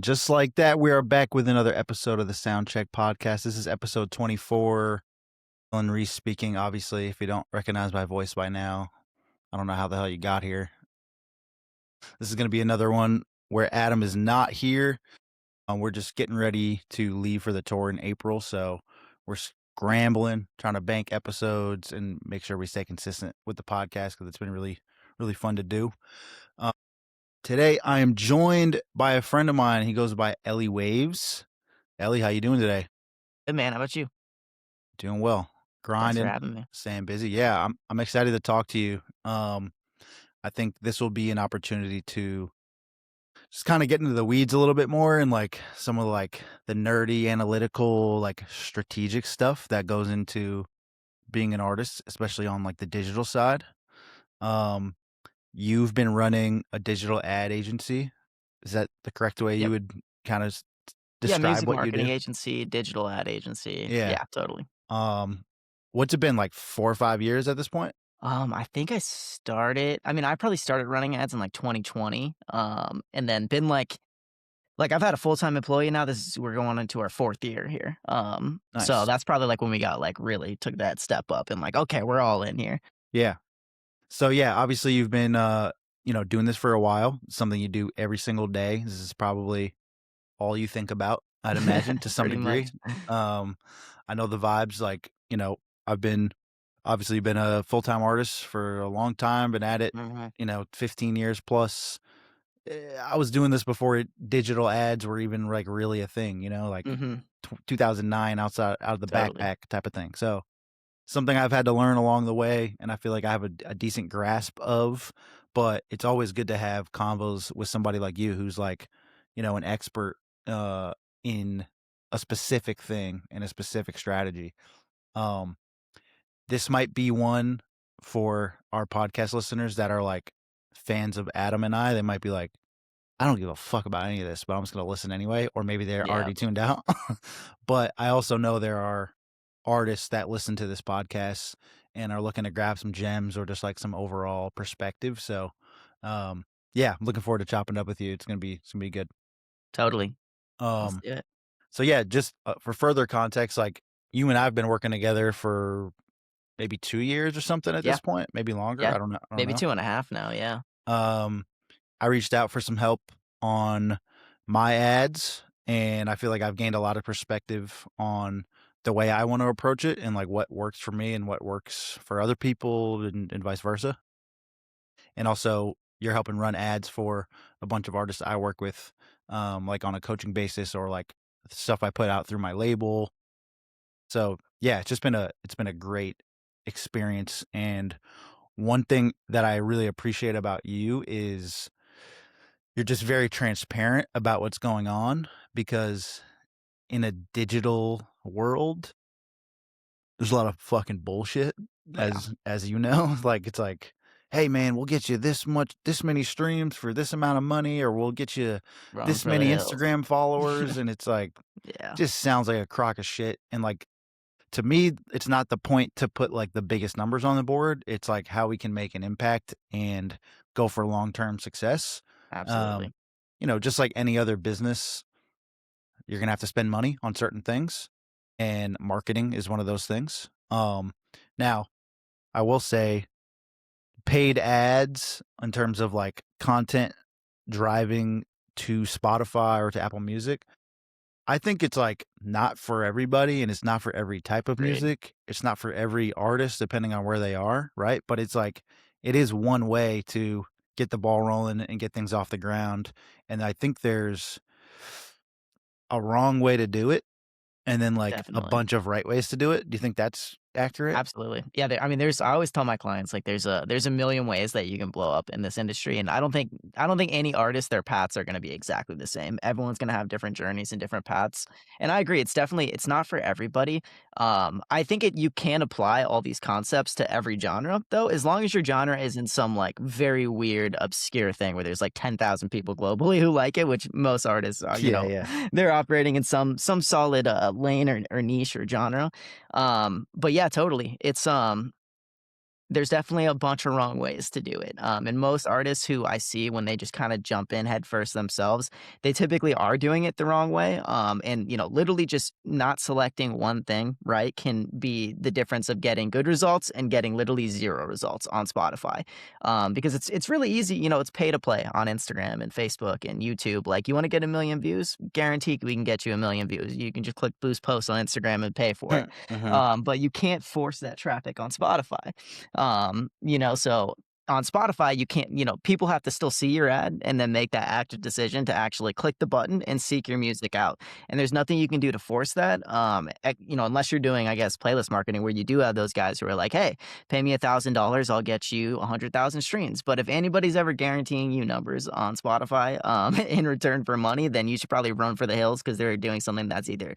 Just like that, we are back with another episode of the Soundcheck podcast. This is episode 24. Ellen Reese speaking. Obviously, if you don't recognize my voice by now, I don't know how the hell you got here. This is going to be another one where Adam is not here. We're just getting ready to leave for the tour in April, so we're scrambling, trying to bank episodes and make sure we stay consistent with the podcast because it's been really, really fun to do. Today, I am joined by a friend of mine. He goes by Ely Waves. Ellie, how you doing today? Good, man. How about you? Doing well. Thanks for Grinding, having me. staying busy. Yeah, I'm excited to talk to you. I think this will be an opportunity to just kind of get into the weeds a little bit more and like some of like the nerdy analytical like strategic stuff that goes into being an artist, especially on like the digital side. Um you've been running a digital ad agency. Is that the correct way you Yep. would kind of Yeah, describe music what you marketing do? agency, digital ad agency. Yeah. Yeah, totally. Um what's it been like 4 or 5 years at this point? I think I probably started running ads in like 2020. And then been like I've had a full-time employee now. We're going into our fourth year here. So Nice. that's probably like when we got like really took that step up and like, okay, we're all in here. Yeah. So yeah, obviously you've been doing this for a while. Something you do every single day. This is probably all you think about, I'd imagine, to some Pretty degree. much. Um I know the vibes like, I've been obviously been a full-time artist for a long time, been at it, Mhm. 15 years plus. I was doing this before digital ads were even like really a thing, like Mhm. 2009 outside out of the Totally. backpack type of thing. So something I've had to learn along the way, and I feel like I have a decent grasp of, but it's always good to have convos with somebody like you who's like, an expert uh, in a specific thing and a specific strategy. Um, this might be one for our podcast listeners that are like fans of Adam and I. They might be like, I don't give a fuck about any of this, but I'm just going to listen anyway. Or maybe they're Yeah, already tuned out. But I also know there are artists that listen to this podcast and are looking to grab some gems or just like some overall perspective. So, yeah, I'm looking forward to chopping it up with you. It's gonna be good. totally. Let's Um, do it. so yeah, just for further context, like you and I've been working together for maybe 2 years or something at Yeah. this point, maybe longer. Yeah. I don't know. I don't Maybe know. 2.5 now. Yeah. Um, I reached out for some help on my ads, and I feel like I've gained a lot of perspective on the way I want to approach it and like what works for me and what works for other people and vice versa. And also, you're helping run ads for a bunch of artists I work with, like on a coaching basis or like stuff I put out through my label. So yeah, it's been a great experience. And one thing that I really appreciate about you is you're just very transparent about what's going on because in a digital world, there's a lot of fucking bullshit Yeah. as you know. Like it's like, "Hey man, we'll get you this many streams for this amount of money, or we'll get you Run this for the many hills. Instagram followers." And it's like Yeah, just sounds like a crock of shit. And like to me, it's not the point to put like the biggest numbers on the board. It's like how we can make an impact and go for long-term success. absolutely. Um, just like any other business, you're gonna have to spend money on certain things, and marketing is one of those things. Now I will say paid ads in terms of like content driving to Spotify or to Apple Music. I think it's like not for everybody and it's not for every type of Agreed. music. It's not for every artist depending on where they are, right? But it's like it is one way to get the ball rolling and get things off the ground. And I think there's a wrong way to do it and then like a Definitely. bunch of right ways to do it. Do you think that's accurate? Absolutely. Yeah, I always tell my clients, like, there's a million ways that you can blow up in this industry, and I don't think any artist, their paths are gonna be exactly the same. Everyone's gonna have different journeys and different paths, and I agree, it's not for everybody. I think you can apply all these concepts to every genre, though, as long as your genre is in some, like, very weird, obscure thing where there's, like, 10,000 people globally who like it, which most artists are, Yeah, yeah. they're operating in some solid, lane or niche or genre. But yeah, totally. There's definitely a bunch of wrong ways to do it. And most artists who I see when they just kind of jump in head first themselves, they typically are doing it the wrong way. And literally just not selecting one thing, right, can be the difference of getting good results and getting literally zero results on Spotify. Because it's really easy. It's pay to play on Instagram and Facebook and YouTube. Like, you want to get a million views, guaranteed we can get you a million views. You can just click boost post on Instagram and pay for it. Mhm. But you can't force that traffic on Spotify. So on Spotify, you can't, people have to still see your ad and then make that active decision to actually click the button and seek your music out. And there's nothing you can do to force that. Unless you're doing, I guess, playlist marketing where you do have those guys who are like, hey, pay me $1,000, I'll get you 100,000 streams. But if anybody's ever guaranteeing you numbers on Spotify in return for money, then you should probably run for the hills because they're doing something that's either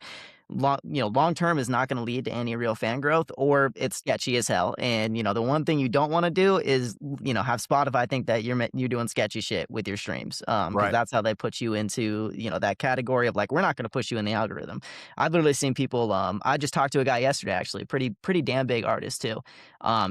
long term is not going to lead to any real fan growth, or it's sketchy as hell. And the one thing you don't want to do is have Spotify think that you're doing sketchy shit with your streams, because Right. that's how they put you into that category of like, we're not going to push you in the algorithm. I've literally seen people. I just talked to a guy yesterday, actually, pretty damn big artist too.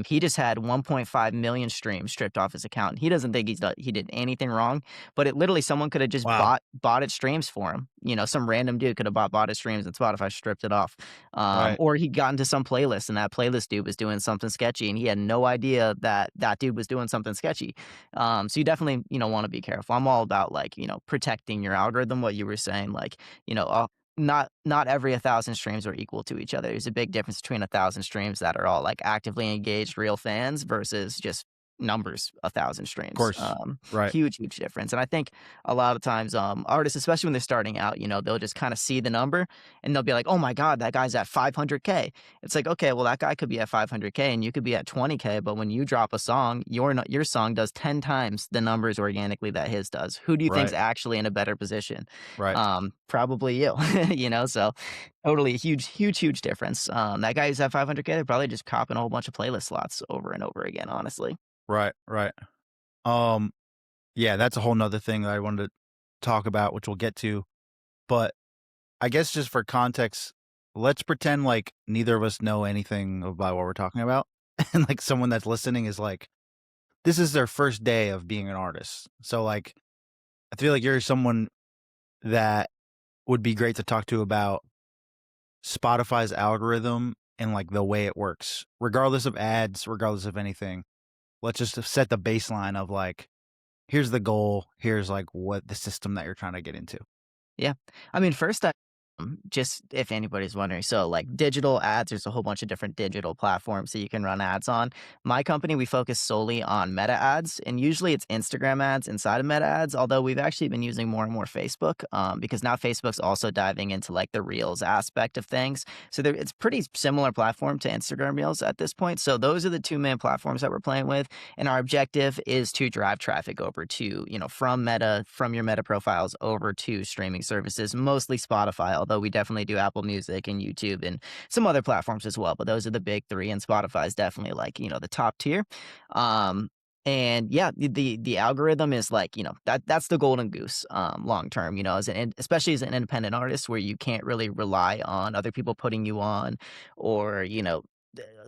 He just had 1.5 million streams stripped off his account. He doesn't think he did anything wrong, but it literally someone could have just Wow. bought it streams for him. Some random dude could have bought his streams and Spotify stripped it off. Right. Or he got into some playlist and that playlist dude was doing something sketchy and he had no idea that that dude was doing something sketchy. So you definitely, want to be careful. I'm all about like, protecting your algorithm, what you were saying, like, not every 1,000 streams are equal to each other. There's a big difference between 1,000 streams that are all like actively engaged real fans versus just numbers 1,000 Of streams. course. Right. Huge difference. And I think a lot of times artists, especially when they're starting out, they'll just kind of see the number and they'll be like, oh my god, that guy's at 500K. It's like, okay, well, that guy could be at 500K and you could be at 20K, but when you drop a song, your song does 10 times the numbers organically that his does. Who do you think's Right. actually in a better position? Right. Probably you. So totally a huge difference. That guy who's at 500K, they're probably just copping a whole bunch of playlist slots over and over again, honestly. Right. Right. Um, yeah, that's a whole nother thing that I wanted to talk about, which we'll get to. But I guess just for context, let's pretend like neither of us know anything about what we're talking about. And like someone that's listening is like, this is their first day of being an artist. So like I feel like you're someone that would be great to talk to about Spotify's algorithm and like the way it works, regardless of ads, regardless of anything. Let's just set the baseline of like, here's the goal, here's like what the system that you're trying to get into. Yeah. I mean, first, just if anybody's wondering, so like digital ads, there's a whole bunch of different digital platforms that you can run ads on. My company, we focus solely on meta ads, and usually it's Instagram ads inside of meta ads, although we've actually been using more and more Facebook because now Facebook's also diving into like the Reels aspect of things. So it's pretty similar platform to Instagram Reels at this point. So those are the two main platforms that we're playing with. And our objective is to drive traffic over to, from your Meta profiles over to streaming services, mostly Spotify, although we definitely do Apple Music and YouTube and some other platforms as well. But those are the big three, and Spotify is definitely like, the top tier. Um, and yeah, the algorithm is like, that's the golden goose long term, especially as an independent artist where you can't really rely on other people putting you on or,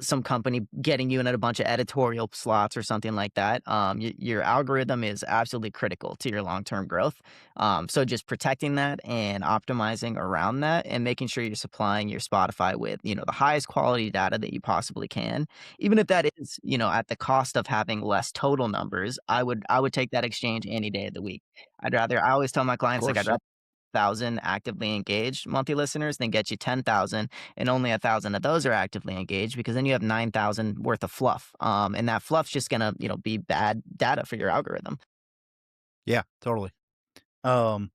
some company getting you in at a bunch of editorial slots or something like that. Your algorithm is absolutely critical to your long term growth. So just protecting that and optimizing around that and making sure you're supplying your Spotify with the highest quality data that you possibly can, even if that is at the cost of having less total numbers. I would take that exchange any day of the week. I always tell my Of clients like I'd course. rather 1,000 actively engaged monthly listeners than get you 10,000 and only 1,000 of those are actively engaged because then you have 9,000 worth of fluff. And that fluff's just gonna, be bad data for your algorithm. Yeah, totally. Um,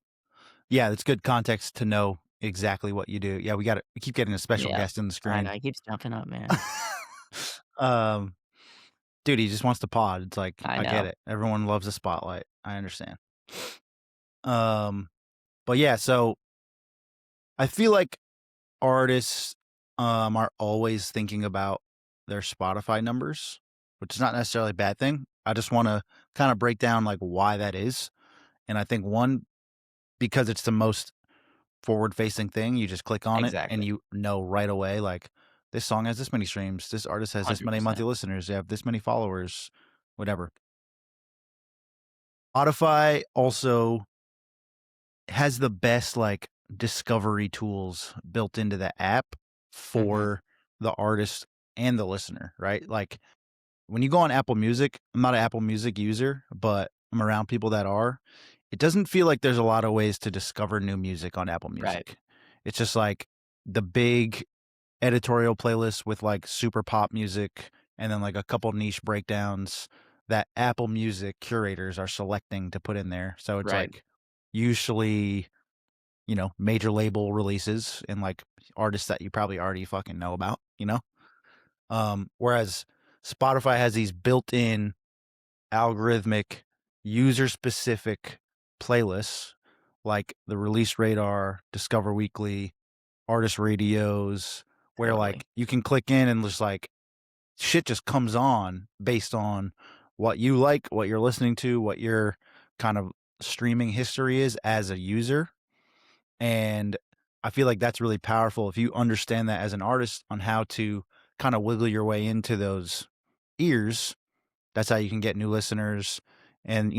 yeah, it's good context to know exactly what you do. Yeah, we keep getting a special Yeah. guest in the I know, screen. he keeps jumping up, man. um, dude, he just wants to pod. It's like, I I get know. it. Everyone loves the spotlight. I understand. Um, but yeah, so I feel like artists are always thinking about their Spotify numbers, which is not necessarily a bad thing. I just want to kind of break down like why that is. And I think one, because it's the most forward facing thing, you just click on it and Exactly. you know right away like, this song has this many streams, this artist has this many monthly 100%. listeners, they have this many followers, whatever. Spotify also has the best, like, discovery tools built into the app Mhm. for the artist and the listener, right? Like, when you go on Apple Music, I'm not an Apple Music user, but I'm around people that are. It doesn't feel like there's a lot of ways to discover new music on Apple Right. Music. It's just like the big editorial playlist with like super pop music and then like a couple niche breakdowns that Apple Music curators are selecting to put in there. So it's Right. like usually, major label releases and like artists that you probably already fucking know about. Whereas Spotify has these built-in algorithmic, user-specific playlists like the Release Radar, Discover Weekly, Artist Radios, where Totally. like you can click in and just like shit just comes on based on what you like, what you're listening to, what your kind of streaming history is as a user. And I feel like that's really powerful if you understand that as an artist on how to kind of wiggle your way into those ears. That's how you can get new listeners. And,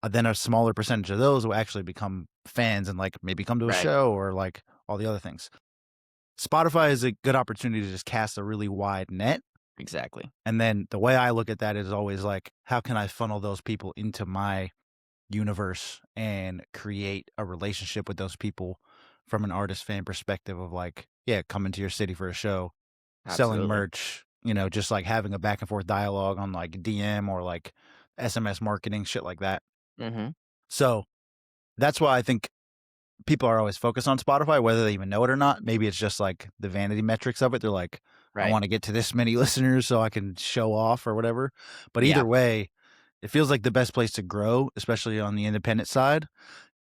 then a smaller percentage of those will actually become fans and like maybe come to a Right. show or like all the other things. Spotify is a good opportunity to just cast a really wide net. Exactly. And then the way I look at that is always like, how can I funnel those people into my universe and create a relationship with those people from an artist fan perspective of like, yeah, coming to your city for a show, selling Absolutely. merch, just like having a back and forth dialogue on like DM or like SMS marketing, shit like that. Mhm. So that's why I think people are always focused on Spotify, whether they even know it or not. Maybe it's just like the vanity metrics of it. They're like, I Right. want to get to this many listeners so I can show off or whatever. But Yeah. either way, it feels like the best place to grow, especially on the independent side.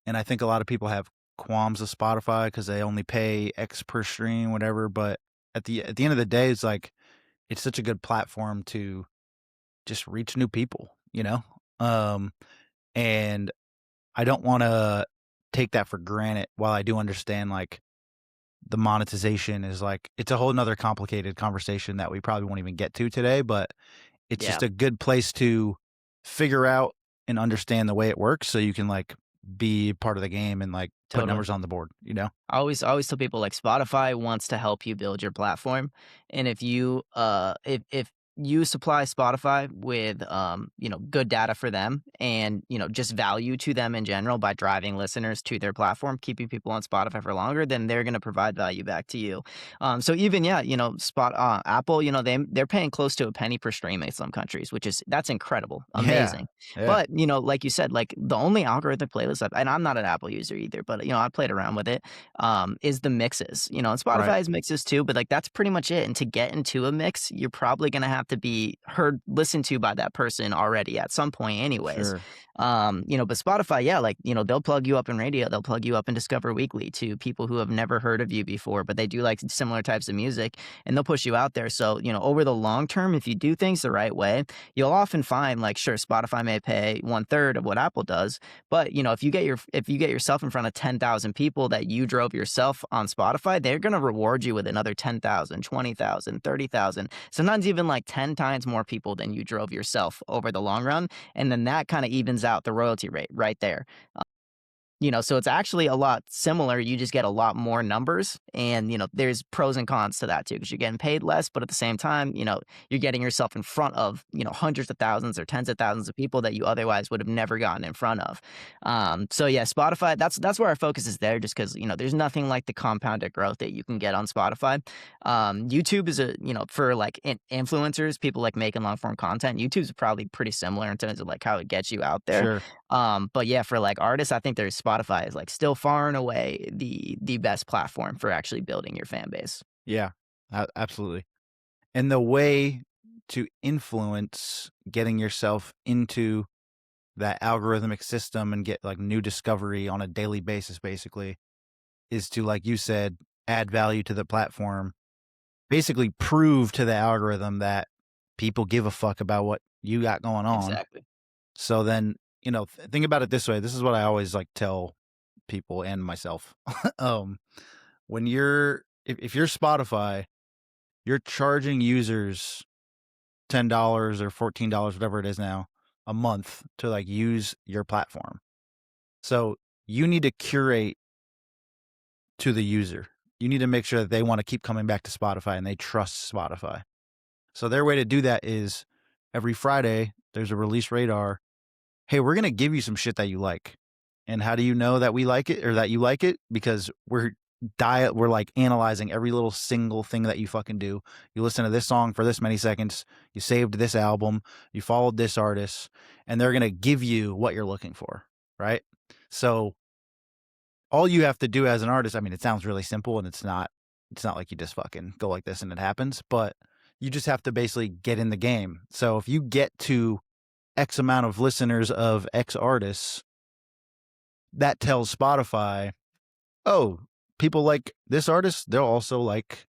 And I think a lot of people have qualms with Spotify because they only pay X per stream, whatever. But at the end of the day, it's like it's such a good platform to just reach new people. Um, and I don't want to take that for granted. While I do understand like the monetization is like it's a whole nother complicated conversation that we probably won't even get to today, but it's Yeah. just a good place to figure out and understand the way it works so you can like be part of the game and like put Totally. numbers on the board. I always tell people like Spotify wants to help you build your platform, and if you supply Spotify with good data for them and just value to them in general by driving listeners to their platform, keeping people on Spotify for longer, then they're going to provide value back to you. So even yeah, Apple, they're paying close to a penny per stream in some countries, which is that's incredible, Yeah. amazing. Yeah. But like you said, like the only algorithmic playlist, and I'm not an Apple user either, but I played around with it is the mixes. And Right. Spotify has mixes too, but like that's pretty much it. And to get into a mix, you're probably gonna have to be listened to by that person already at some point, anyways. Sure. But Spotify, yeah, like they'll plug you up in radio, they'll plug you up in Discover Weekly to people who have never heard of you before, but they do like similar types of music, and they'll push you out there. So over the long term, if you do things the right way, you'll often find like sure, Spotify may pay 1/3 of what Apple does, but if you get yourself in front of 10,000 people that you drove yourself on Spotify, they're going to reward you with another 10,000, 20,000, 30,000, sometimes even like 10 times more people than you drove yourself over the long run. And then that kind of evens out the royalty rate right there. So it's actually a lot similar. You just get a lot more numbers, and there's pros and cons to that too, because you're getting paid less, but at the same time, you're getting yourself in front of hundreds of thousands or tens of thousands of people that you otherwise would have never gotten in front of. So yeah, Spotify. That's where our focus is there, just because there's nothing like the compounded growth that you can get on Spotify. YouTube is for like influencers, people like making long form content. YouTube's probably pretty similar in terms of like how it gets you out there. Sure. But yeah, for like artists, I think there's Spotify is like still far and away the best platform for actually building your fan base. Yeah. Absolutely. And the way to influence getting yourself into that algorithmic system and get like new discovery on a daily basis basically is to, like you said, add value to the platform, basically prove to the algorithm that people give a fuck about what you got going on. Exactly. So then, think about it this way. This is what I always like tell people and myself. um when if you're Spotify, you're charging users $10 or $14, whatever it is now, a month to like use your platform. So you need to curate to the user. You need to make sure that they want to keep coming back to Spotify and they trust Spotify. So their way to do that is every Friday, there's a release radar. Hey, we're going to give you some shit that you like. And how do you know that we like it or that you like it? Because we're like analyzing every little single thing that you fucking do. You listen to this song for this many seconds, you saved this album, you followed this artist, and they're going to give you what you're looking for, right? So all you have to do as an artist, I mean, it sounds really simple and it's not like you just fucking go like this and it happens, but you just have to basically get in the game. So if you get to X amount of listeners of X artists, that tells Spotify, oh, people like this artist, they'll also like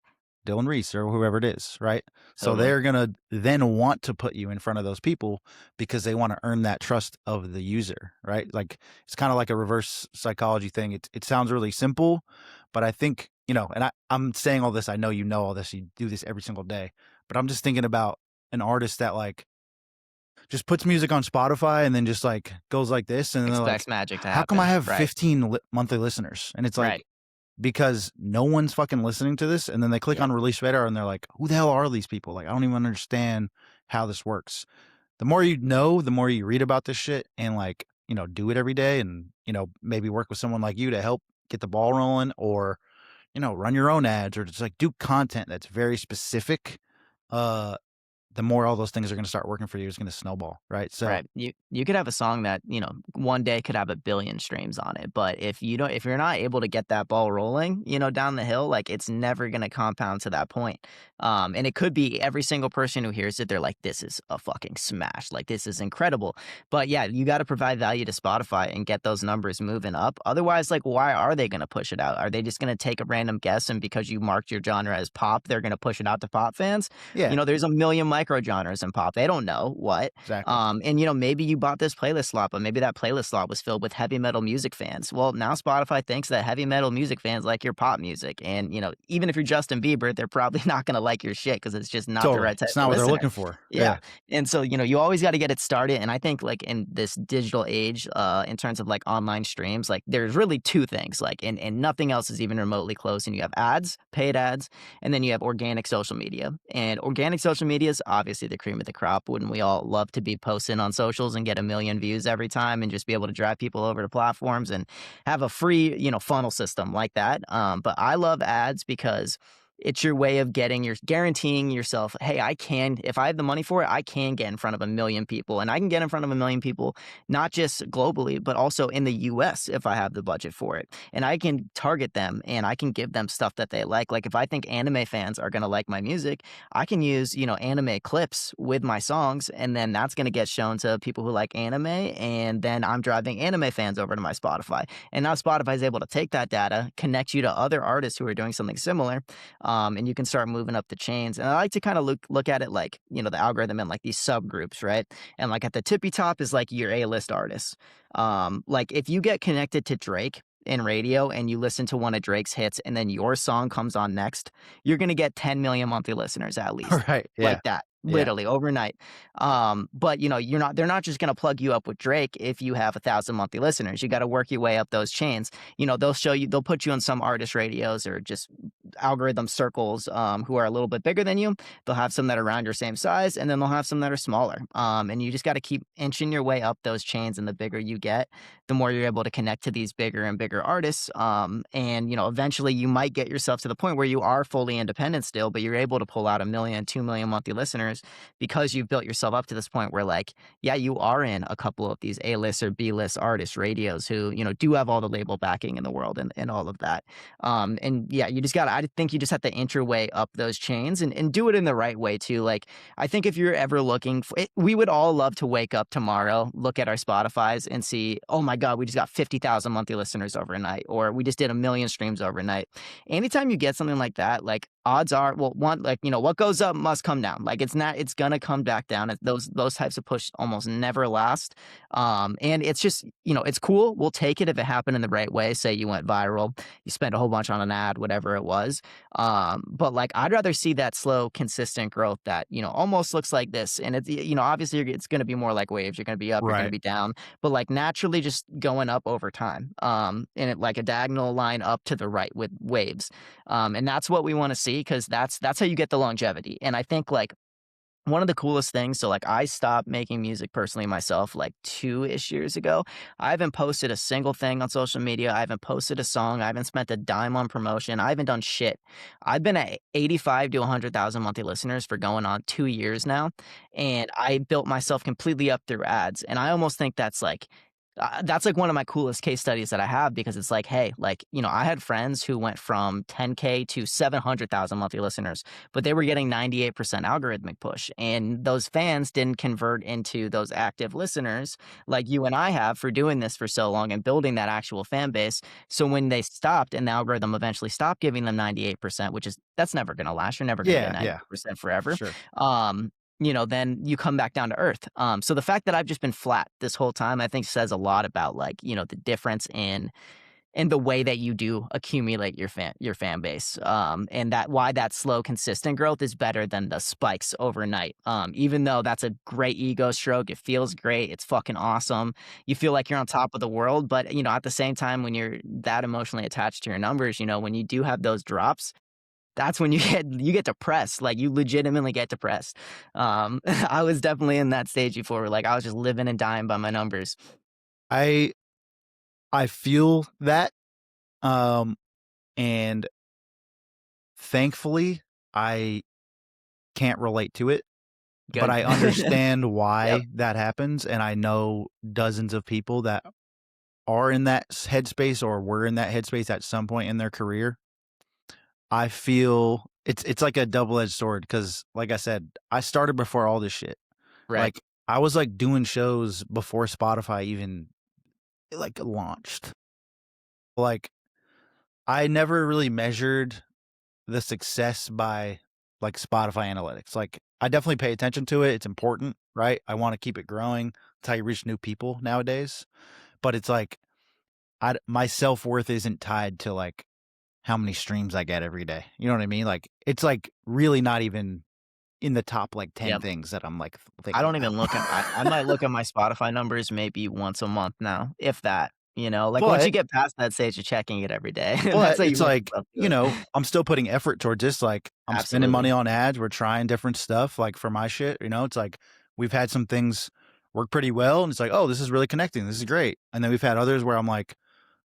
Dylan Reese or whoever it is, right? So Totally. they're going to then want to put you in front of those people because they want to earn that trust of the user, right? Like it's kind of like a reverse psychology thing. It sounds really simple, but I think, and I'm saying all this, I know you know all this, you do this every single day, but I'm just thinking about an artist that like just puts music on Spotify and then just like goes like this. And they're like, Expects magic to how come I happen. have Right. 15 monthly listeners? And it's like, Right. because no one's fucking listening to this. And then they click Yep. on release radar and they're like, who the hell are these people? Like, I don't even understand how this works. The more you know, the more you read about this shit and like, do it every day and, maybe work with someone like you to help get the ball rolling or, run your own ads or just like do content that's very specific. Uh, the more all those things are going to start working for you, it's going to snowball. Right. So Right. You could have a song that, one day could have 1 billion streams on it, but if you're not able to get that ball rolling, down the hill, like it's never gonna compound to that point. And it could be every single person who hears it, they're like, "This is a fucking smash. Like this is incredible." But yeah, you got to provide value to Spotify and get those numbers moving up. Otherwise, like, why are they gonna push it out? Are they just gonna take a random guess and because you marked your genre as pop, they're gonna push it out to pop fans? yeah, There's a million micro genres in pop. They don't know what. exactly. And maybe you bought this playlist slot, but maybe that playlist slot was filled with heavy metal music fans. Well, now Spotify thinks that heavy metal music fans like your pop music. And, even if you're Justin Bieber, they're probably not going to like your shit because it's just not the Totally. right type It's of not what they're listener. looking for. Yeah. Yeah. And so, you always got to get it started. And I think like in this digital age, in terms of like online streams, like there's really two things, like, and nothing else is even remotely close. And you have ads, paid ads, and then you have organic social media. And organic social media is obviously the cream of the crop. Wouldn't we all love to be posting on socials and get 1 million views every time and just be able to drive people over to platforms and have a free, funnel system like that? But I love ads because it's your way of guaranteeing yourself, hey, if I have the money for it, I can get in front of 1 million people. And I can get in front of 1 million people, not just globally, but also in the US if I have the budget for it. And I can target them and I can give them stuff that they like. Like if I think anime fans are going to like my music, I can use, anime clips with my songs, and then that's going to get shown to people who like anime. And then I'm driving anime fans over to my Spotify. And now Spotify is able to take that data, connect you to other artists who are doing something similar, and you can start moving up the chains. And I like to kind of look at it like, the algorithm in like these subgroups, right? And like at the tippy top is like your A-list artists. Like if you get connected to Drake in radio and you listen to one of Drake's hits and then your song comes on next, you're gonna get 10 million monthly listeners at least. Right. Yeah. Like that, Yeah. literally overnight. But they're not just gonna plug you up with Drake if you have 1,000 monthly listeners. You got to work your way up those chains. They'll put you on some artist radios or just algorithm circles who are a little bit bigger than you. They'll have some that are around your same size, and then they'll have some that are smaller. And you just got to keep inching your way up those chains. And the bigger you get, the more you're able to connect to these bigger and bigger artists. And eventually you might get yourself to the point where you are fully independent still, but you're able to pull out 1 million, 2 million monthly listeners because you've built yourself up to this point where, like, yeah, you are in a couple of these A-list or B-list artist radios who, do have all the label backing in the world and all of that. And yeah, I think you just have to inch your way up those chains and do it in the right way too. Like, I think if you're ever looking for it, we would all love to wake up tomorrow, look at our Spotify's and see, oh my God, we just got 50,000 monthly listeners overnight, or we just did 1 million streams overnight. Anytime you get something like that, like, odds are, well, one, like, what goes up must come down. Like, it's gonna come back down. Those types of push almost never last. And it's just, it's cool. We'll take it if it happened in the right way. Say you went viral, you spent a whole bunch on an ad, whatever it was. But like, I'd rather see that slow, consistent growth that, almost looks like this. And it's, obviously it's gonna be more like waves. You're gonna be up, you're gonna Right. be down, but like naturally just going up over time. And it like a diagonal line up to the right with waves. And that's what we want to see because that's how you get the longevity. And I think like one of the coolest things, so like I stopped making music personally myself like 2-ish years ago. I haven't posted a single thing on social media. I haven't posted a song. I haven't spent a dime on promotion. I haven't done shit. I've been at 85 to 100,000 monthly listeners for going on 2 years now. And I built myself completely up through ads. And I almost think that's like one of my coolest case studies that I have because it's like, hey, like, I had friends who went from 10K to 700,000 monthly listeners, but they were getting 98% algorithmic push. And those fans didn't convert into those active listeners like you and I have for doing this for so long and building that actual fan base. So when they stopped and the algorithm eventually stopped giving them 98%, that's never going to last. You're never going to get Yeah, yeah, 98% for forever. sure. Um, then you come back down to earth. So the fact that I've just been flat this whole time, I think says a lot about like, the difference in the way that you do accumulate your fan base. And that why that slow, consistent growth is better than the spikes overnight. Even though that's a great ego stroke, it feels great, it's fucking awesome. You feel like you're on top of the world, but at the same time, when you're that emotionally attached to your numbers, when you do have those drops, that's when you get depressed, like, you legitimately get depressed. I was definitely in that stage before, where, like, I was just living and dying by my numbers. I I feel that, um, and thankfully, I can't relate to it, but Good. I understand Yep, why that happens, and I know dozens of people that are in that headspace or were in that headspace at some point in their career. I feel it's like a double-edged sword because, like I said, I started before all this shit. right. Like, I was, like, doing shows before Spotify even, like, launched. Like, I never really measured the success by, like, Spotify analytics. Like, I definitely pay attention to it, it's important, right? I wanna keep it growing. It's how you reach new people nowadays. But it's like, my self-worth isn't tied to, like, how many streams I get every day. You know what I mean? Like, it's, like, really not even in the top, like, 10 Yep. things that I'm, like, I thinking don't even about. look at I might look at my Spotify numbers maybe once a month now, if that, like, once you But get past that stage of checking it every day, that's but how you it's work like, yourself to it. I'm still putting effort towards this, like, I'm spending money Absolutely. on ads, we're trying different stuff, like, for my shit, it's like, we've had some things work pretty well, and it's like, "Oh, this is really connecting, this is great," and then we've had others where I'm like,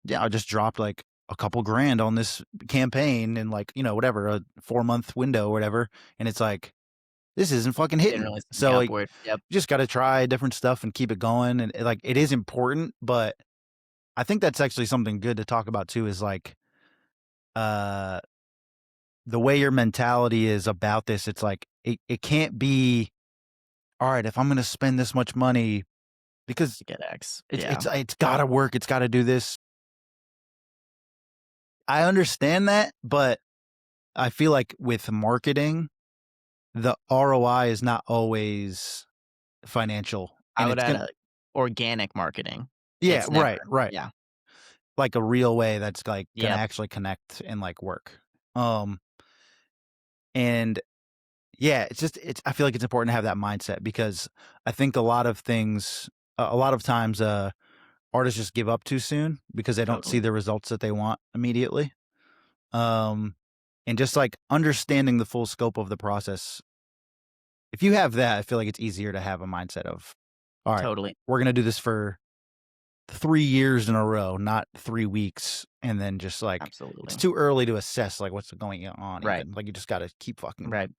"Yeah, I just dropped, like, a couple grand on this campaign in, like, whatever, a 4-month window or whatever," and it's like, "This isn't fucking Didn't hitting." really see the So, like, upward. Yep. you just gotta try different stuff and keep it going, and, like, it is important, but I think that's actually something good to talk about too is, like, uh the way your mentality is about this, it's like it can't be, "Alright, if I'm gonna spend this much money," because To get X. it's Yeah. it's it's gotta work, it's gotta do this. I understand that, but I feel like with marketing, the ROI is not always financial, I and would it's add, gonna. organic marketing. Yeah, It's never. right, right. Yeah. Like a real way that's, like, gonna Yep. actually connect and, like, work. Um, and yeah, it's I feel like it's important to have that mindset because I think a lot of things a lot of times, artists just give up too soon because they don't see Totally. the results that they want immediately. Um, and just, like, understanding the full scope of the process. If you have that, I feel like it's easier to have a mindset of, "Alright, Totally. we're gonna do this for 3 years in a row, not 3 weeks," and then just, like, it's Absolutely. too early to assess, like, what's going on Right. even. Like, you just gotta keep fucking, Right.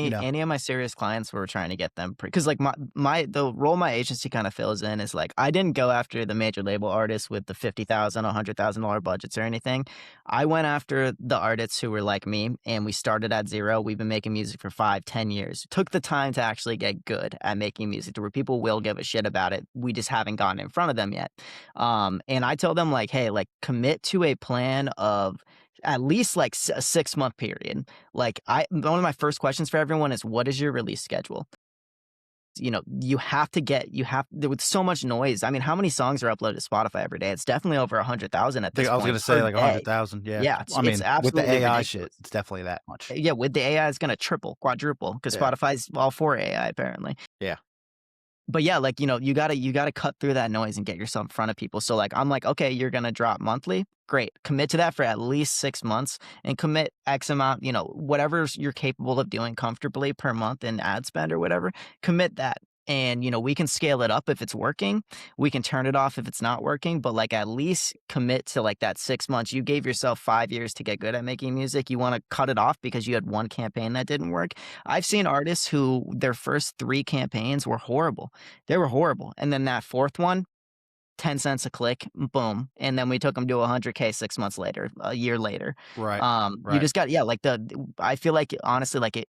you Any know? any of my serious clients were trying to get them because like the role my agency kind of fills in is like I didn't go after the major label artists with the 50,000, $100,000 budgets or anything. I went after the artists who were like me and we started at zero. We've been making music for 5, 10 years. Took the time to actually get good at making music to where people will give a shit about it. We just haven't gotten in front of them yet. And I told them like, hey, like commit to a plan of at least like a 6-month period. Like one of my first questions for everyone is, what is your release schedule? You have to get you have there with so much noise. I mean, how many songs are uploaded to Spotify every day? It's definitely over 100,000 at Think this I was point gonna per say like day. 100,000, yeah. Yeah, I it's mean, with the absolutely AI shit, ridiculous. it's definitely that much. Yeah, with the AI, it's gonna triple, quadruple because Yeah. Spotify's all for AI apparently. Yeah. But yeah, like, you gotta cut through that noise and get yourself in front of people. So like, I'm like, okay, you're gonna drop monthly. Great. Commit to that for at least 6 months and commit X amount, whatever you're capable of doing comfortably per month in ad spend or whatever, commit that. And, we can scale it up if it's working. We can turn it off if it's not working, but like at least commit to like that 6 months. You gave yourself 5 years to get good at making music. You want to cut it off because you had one campaign that didn't work. I've seen artists who their first three campaigns were horrible. They were horrible. And then that fourth one, 10 cents a click, boom. And then we took them to 100K 6 months later, a year later. Right. You Right. just got, yeah, like I feel like honestly, like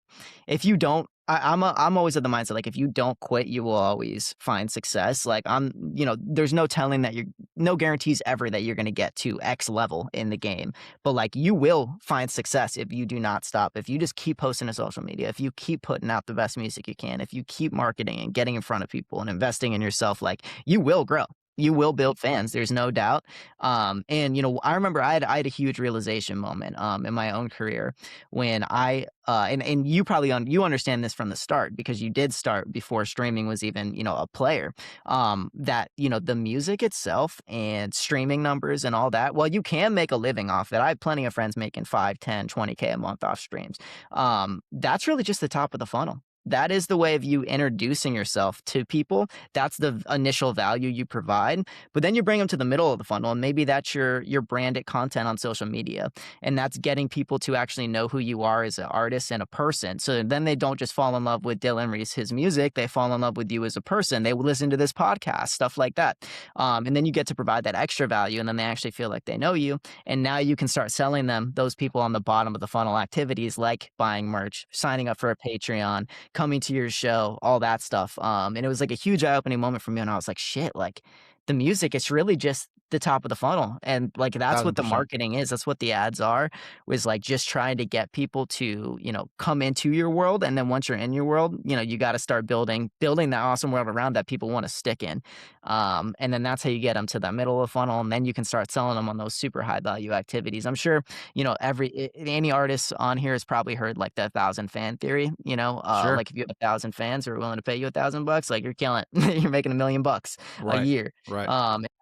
if you don't, I'm always of the mindset, like if you don't quit, you will always find success. Like there's no telling that no guarantees ever that you're going to get to X level in the game, but like you will find success if you do not stop. If you just keep posting to social media, if you keep putting out the best music you can, if you keep marketing and getting in front of people and investing in yourself, like you will grow. You will build fans. There's no doubt. And I remember I had a huge realization moment in my own career when and you understand this from the start because you did start before streaming was even a player. That the music itself and streaming numbers and all that. Well, you can make a living off it. I have plenty of friends making 5, 10, 20K a month off streams. That's really just the top of the funnel. That is the way of you introducing yourself to people. That's the initial value you provide. But then you bring them to the middle of the funnel, and maybe that's your branded content on social media. And that's getting people to actually know who you are as an artist and a person. So then they don't just fall in love with Dylan Reese, his music, they fall in love with you as a person. They will listen to this podcast, stuff like that. And then you get to provide that extra value, and then they actually feel like they know you. And now you can start selling them those people on the bottom of the funnel activities like buying merch, signing up for a Patreon, coming to your show, all that stuff. And it was like a huge eye-opening moment for me. And I was like, shit, like the music, it's really just the top of the funnel. And like that's what the 1,000%. marketing is. That's what the ads are, was like just trying to get people to, come into your world. And then once you're in your world, you got to start building that awesome world around that people want to stick in. And then that's how you get them to the middle of the funnel. And then you can start selling them on those super high value activities. I'm sure any artist on here has probably heard like the 1,000 fan theory. Sure. Like if you have 1,000 fans who are willing to pay you $1,000, like you're killing it. You're making $1 million a Right. year. Right.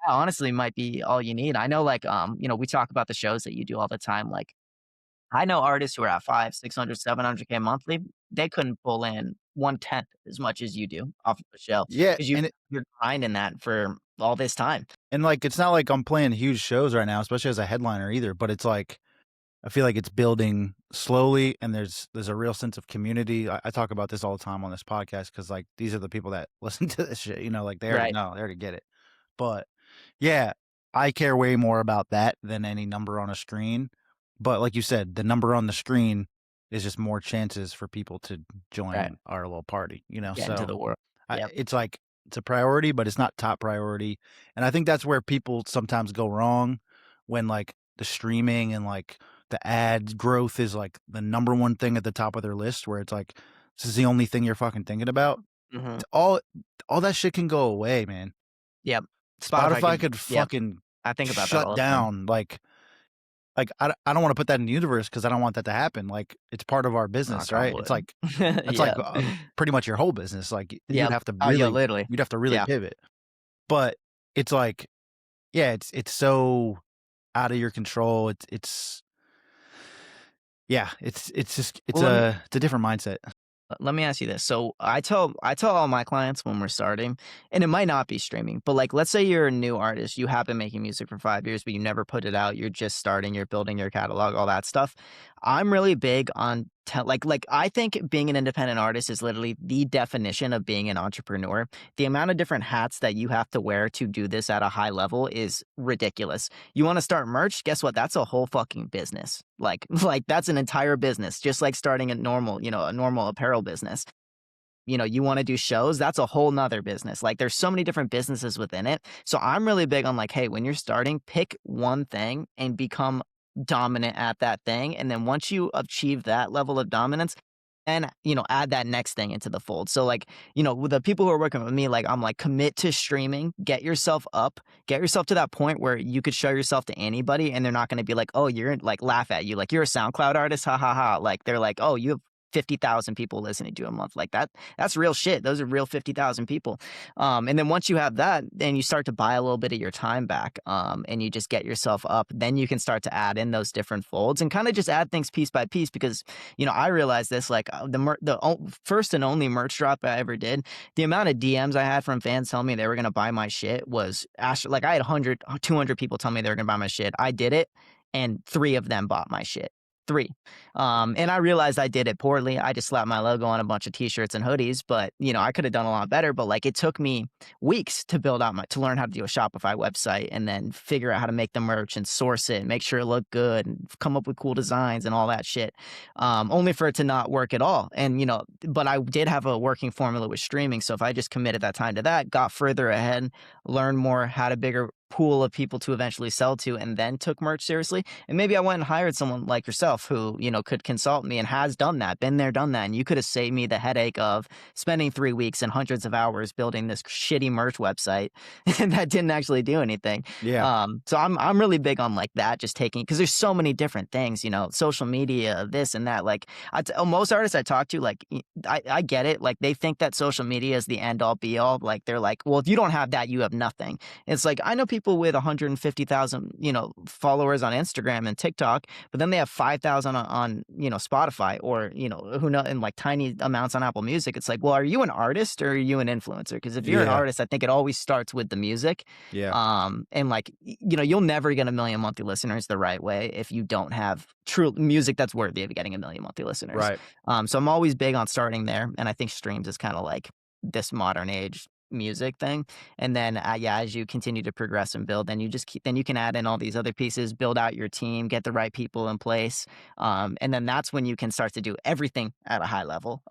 That honestly might be all you need. I know, like, we talk about the shows that you do all the time. Like, I know artists who are at 5, 600, 700K monthly. They couldn't pull in 1/10 as much as you do off of the show Yeah, because and you're grinding that for all this time. like, it's not like I'm playing huge shows right now, especially as a headliner either, but it's like I feel like it's building slowly, and there's a real sense of community. I talk about this all the time on this podcast because like these are the people that listen to this shit. Like they already Right. know, they already get it. But yeah, I care way more about that than any number on a screen. But like you said, the number on the screen is just more chances for people to Right. join our little party. Get into So the world. Yep. it's like it's a priority, but it's not top priority. And I think that's where people sometimes go wrong when like the streaming and like the ad growth is like the number one thing at the top of their list, where it's like this is the only thing you're fucking thinking about. Mhm. All that shit can go away, man. Yep. Spotify Spotify could could yep. fucking I think about that shut all the time. down. Like I don't want to put that in the universe because I don't want that to happen. Like it's part of our business, Knock on right? wood. It's like Yep. pretty much your whole business. Like Yep. Oh, yeah, literally. you'd have to really Yeah. pivot. But it's like, yeah, it's so out of your control. It's yeah, it's just Well, it's a different mindset. let me ask you this. So I tell all my clients when we're starting, and it might not be streaming, but like let's say you're a new artist, you have been making music for 5 years, but you never put it out. You're just starting, you're building your catalog, all that stuff. I'm really big on like I think being an independent artist is literally the definition of being an entrepreneur. The amount of different hats that you have to wear to do this at a high level is ridiculous. You want to start merch? Guess what? That's a whole fucking business. Like like that's an entire business, just like starting a normal apparel business. You want to do shows, that's a whole nother business. Like there's so many different businesses within it. So I'm really big on like, hey, when you're starting, pick one thing and become dominant at that thing, and then once you achieve that level of dominance, and, add that next thing into the fold. So, like, with the people who are working with me, like, I'm like, commit to streaming, get yourself up, get yourself to that point where you could show yourself to anybody and they're not gonna be like, "Oh, you're," like, laugh at you, like, "You're a SoundCloud artist, ha ha ha." Like, they're like, "Oh, you have 50,000 people listening to you a month." Like, that's real shit. Those are real 50,000 people. And then once you have that, then you start to buy a little bit of your time back, and you just get yourself up. Then you can start to add in those different folds and kind of just add things piece by piece because I realized this like first and only merch drop I ever did. The amount of DMs I had from fans telling me they were gonna buy my shit was like I had 100, 200 people tell me they were gonna buy my shit. I did it, and 3 of them bought my shit. Three. And I realized I did it poorly. I just slapped my logo on a bunch of t-shirts and hoodies, but I could have done a lot better. But like it took me weeks to build out to learn how to do a Shopify website and then figure out how to make the merch and source it, make sure it looked good, and come up with cool designs and all that shit. Only for it to not work at all. And but I did have a working formula with streaming. So if I just committed that time to that, got further ahead, learned more, had a bigger pool of people to eventually sell to, and then took merch seriously. And maybe I went and hired someone like yourself who, could consult me and has done that, been there, done that. And you could have saved me the headache of spending 3 weeks and hundreds of hours building this shitty merch website and that didn't actually do anything. Yeah. So I'm really big on like that, just taking, because there's so many different things, social media, this and that. Like most artists I talk to, like I get it. Like they think that social media is the end all be all. Like they're like, well, if you don't have that, you have nothing. It's like I know people with 150,000, followers on Instagram and TikTok, but then they have 5,000 on Spotify or, who know, and like tiny amounts on Apple Music. It's like, well, are you an artist or are you an influencer? Because if you're an Yeah. artist, I think it always starts with the music. Yeah. And like, you'll never get 1 million monthly listeners the right way if you don't have true music that's worthy of getting 1 million monthly listeners. Right. So I'm always big on starting there. And I think streams is kind of like this modern age music thing. And then yeah, as you continue to progress and build, then then you can add in all these other pieces, build out your team, get the right people in place, and then that's when you can start to do everything at a high level.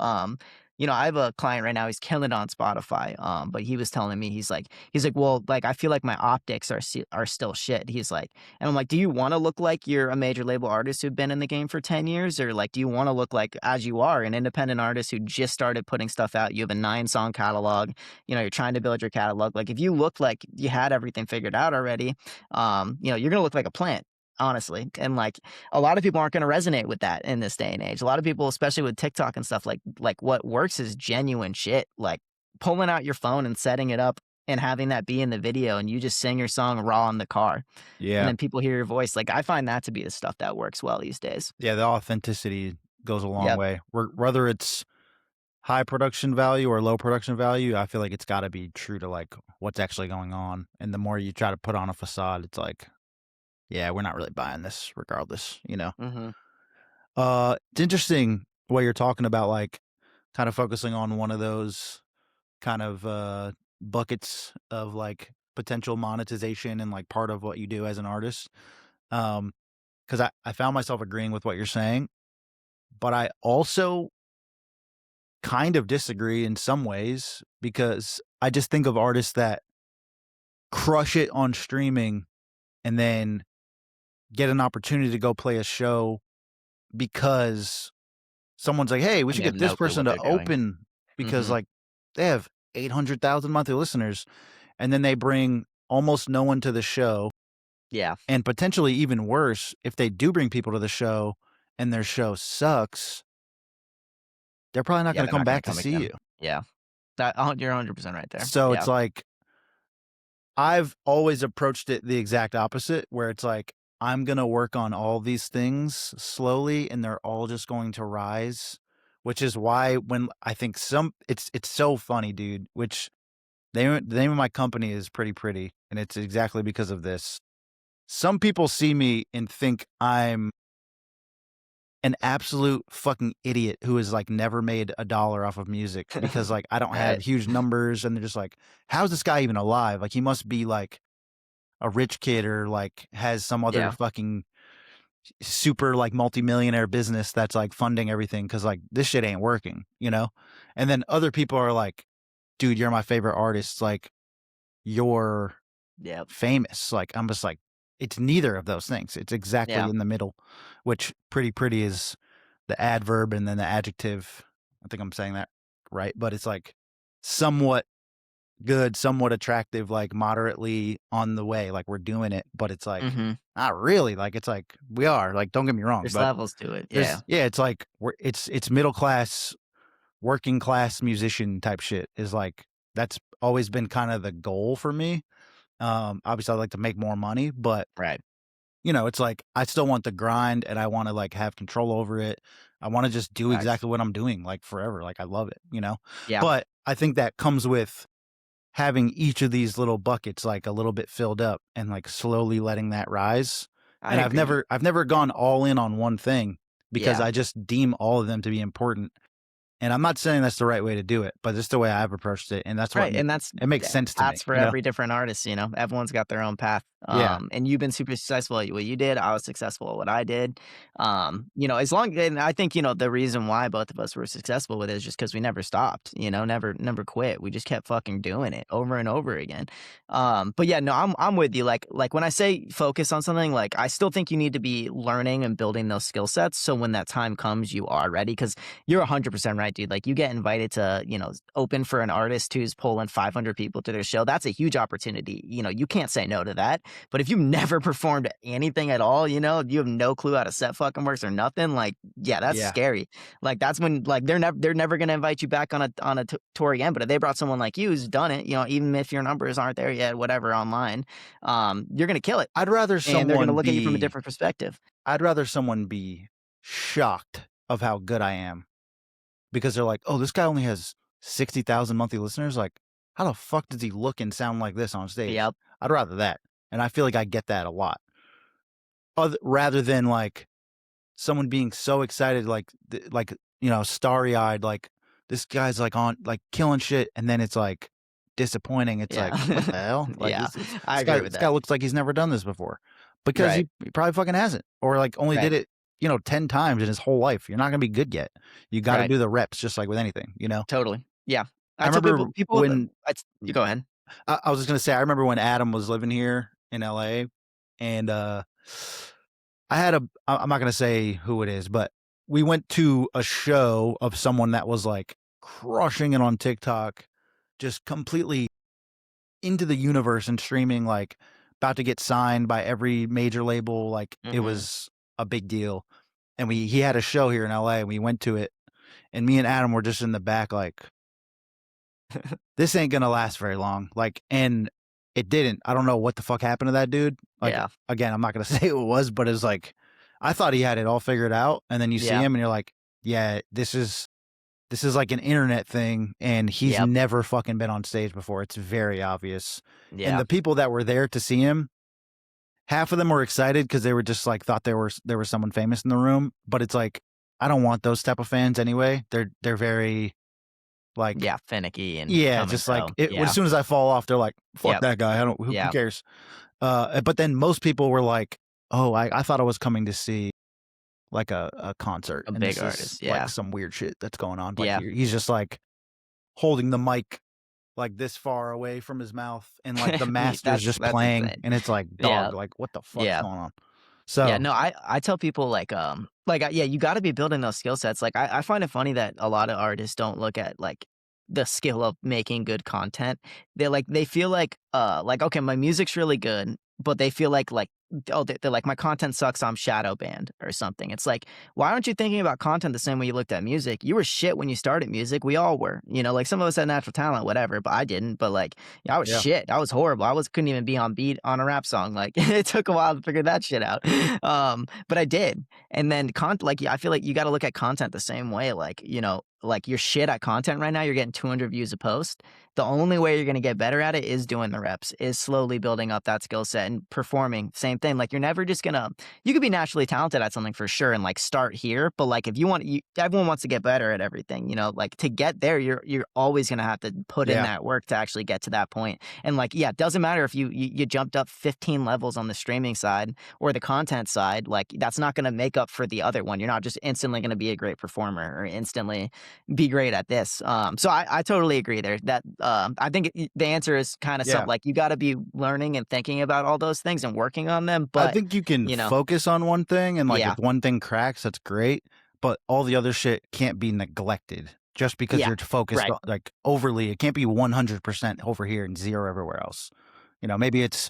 I have a client right now, he's killing it on Spotify, but he was telling me, he's like, well, like I feel like my optics are still shit. He's like, and I'm like, do you want to look like you're a major label artist who've been in the game for 10 years, or like do you want to look like, as you are, an independent artist who just started putting stuff out? You have a 9-song catalog, you're trying to build your catalog. Like if you look like you had everything figured out already, you're gonna look like a plant, honestly. And like a lot of people aren't gonna resonate with that in this day and age. A lot of people, especially with TikTok and stuff, like what works is genuine shit. Like pulling out your phone and setting it up and having that be in the video and you just sing your song raw in the car and Yeah. then people hear your voice. Like I find that to be the stuff that works well these days. Yeah. The authenticity goes a long Yep. way. Whether it's high production value or low production value, I feel like it's got to be true to like what's actually going on. And the more you try to put on a facade, it's like, yeah, we're not really buying this regardless. Hmm. It's interesting what you're talking about, like kind of focusing on one of those kind of buckets of like potential monetization and like part of what you do as an artist. Because I found myself agreeing with what you're saying, but I also kind of disagree in some ways because I just think of artists that crush it on streaming and then get an opportunity to go play a show because someone's like, "Hey, we And should they have get this no clue person what to they're doing. open," because Hmm. like they have 800,000 monthly listeners, and then they bring almost no one to the show, Yeah. and potentially even worse, if they do bring people to the show and their show sucks, they're probably not Yeah. going to They're come not going to back to come see you. again. Yeah. You're 100% right there. So it's Yeah. like I've always approached it the exact opposite, where it's like I'm gonna work on all these things slowly, and they're all just going to rise. Which is why when I think it's so funny, dude. Which the name of my company is pretty, and it's exactly because of this. Some people see me and think I'm an absolute fucking idiot who has like never made a dollar off of music because like I don't have Right. huge numbers, and they're just like, "How's this guy even alive? Like he must be like a rich kid or like has some other Yeah. fucking super like multimillionaire business that's like funding everything because like this shit ain't working. And then other people are like, dude, you're my favorite artist. Like you're Yep. famous. Like I'm just like, it's neither of those things. It's exactly Yeah. in the middle, which pretty is the adverb and then the adjective. I think I'm saying that right, but it's like somewhat good, somewhat attractive, like moderately on the way, like we're doing it, but it's like Mhm. not really. Like it's like we are. Like don't get me wrong, There's but levels to it. there's Yeah. yeah, it's like it's middle class, working class musician type shit is like that's always been kind of the goal for me. Obviously I'd like to make more money, but Right. it's like I still want the grind and I want to like have control over it. I want to just do Facts. exactly what I'm doing like forever. Like I love it. Yeah. But I think that comes with having each of these little buckets like a little bit filled up and like slowly letting that rise. I And I've agree. never I've never gone all in on one thing because Yeah. I just deem all of them to be important. And I'm not saying that's the right way to do it, but it's the way I've approached it and that's what Right, and that's it makes yeah, sense to me, paths for every different artist, you know? Everyone's got their own path, Yeah. and you've been super successful at what you did, I was successful at what I did, as long and I think, the reason why both of us were successful with it is just because we never stopped, never quit, we just kept fucking doing it over and over again, but yeah, no, I'm with you, like, when I say focus on something, like, I still think you need to be learning and building those skill sets, so when that time comes, you are ready. Because you're 100% right, dude. Like, you get invited to, open for an artist who's pulling 500 people to their show. That's a huge opportunity. You can't say no to that. But if you've never performed anything at all, you have no clue how to set fucking works or nothing. Like, yeah, that's Yeah. scary. Like, that's when like they're never gonna invite you back on a tour again. But if they brought someone like you who's done it, even if your numbers aren't there yet, whatever online, you're gonna kill it, I'd rather and they're gonna someone look at you from a be different perspective. I'd rather someone be shocked of how good I am because they're like, "Oh, this guy only has 60,000 monthly listeners. Like, how the fuck does he look and sound like this on stage?" Yep. I'd rather that, and I feel like I get that a lot. Rather than like someone being so excited, like starry eyed, like this guy's like on like killing shit, and then it's like disappointing. It's Yeah. like, what the hell? Like Yeah. I this guy agree with this guy that. looks like he's never done this before because Right. he probably fucking hasn't, or like only Right. did it 10 times in his whole life. You're not gonna be good yet. You got to Right. do the reps, just like with anything. Totally. Yeah. I I tell remember people that when you go ahead. I was just gonna say, I remember when Adam was living here in LA, and I'm not gonna say who it is, but we went to a show of someone that was like crushing it on TikTok, just completely into the universe and streaming, like about to get signed by every major label. Like it Mhm. was a big deal. And he had a show here in LA and we went to it. And me and Adam were just in the back, like, this ain't gonna last very long. Like, and it didn't. I don't know what the fuck happened to that dude. Like, Yeah. again, I'm not gonna say who it was, but it's like I thought he had it all figured out, and then you see Yeah. him, and you're like, yeah, this is like an internet thing, and he's Yep. never fucking been on stage before. It's very obvious. And Yeah. the people that were there to see him, half of them were excited because they were just like thought there was someone famous in the room. But it's like I don't want those type of fans anyway. They're very like Yeah, finicky and yeah, come and just like go. as Yeah. soon as I fall off, they're like, "Fuck Yep. that guy. I don't. Who Yeah. cares?" But then most people were like, "Oh, I thought I was coming to see like a concert, A and big this is artist. like Yeah. some weird shit that's going on." Like Yeah. he's just like holding the mic like this far away from his mouth, and like the master's just That's playing, insane. and it's like, Yeah. dog, like what the fuck's Yeah. going on? Yeah, So no, I tell people yeah, you gotta be building those skill sets. Like, I find it funny that a lot of artists don't look at like the skill of making good content. They feel like, okay, my music's really good, but they feel like oh, they're like my content sucks, so I'm shadow banned or something. It's like, why aren't you thinking about content the same way you looked at music? You were shit when you started music. We all were. Like some of us had natural talent, whatever, but I didn't. But like, yeah, I was yeah, shit. I was horrible. Couldn't even be on beat on a rap song. Like it took a while to figure that shit out. But I did. And then I feel like you got to look at content the same way. Like you're shit at content right now. You're getting 200 views a post. The only way you're going to get better at it is doing the reps, is slowly building up that skill set and performing. Same thing. Like you're never just going to, you could be naturally talented at something for sure and like start here. But like if everyone wants to get better at everything, like to get there, you're always going to have to put in yeah, that work to actually get to that point. And like, yeah, it doesn't matter if you jumped up 15 levels on the streaming side or the content side, like that's not going to make up for the other one. You're not just instantly going to be a great performer or instantly, be great at this. So I totally agree there that, I think the answer is kind of Yeah. something like you got to be learning and thinking about all those things and working on them. I But, think you can you know, focus on one thing and, like, if yeah, one thing cracks, that's great, but all the other shit can't be neglected just because yeah, you're focused right. on like, overly it can't be 100% over here and 0 everywhere else. Maybe it's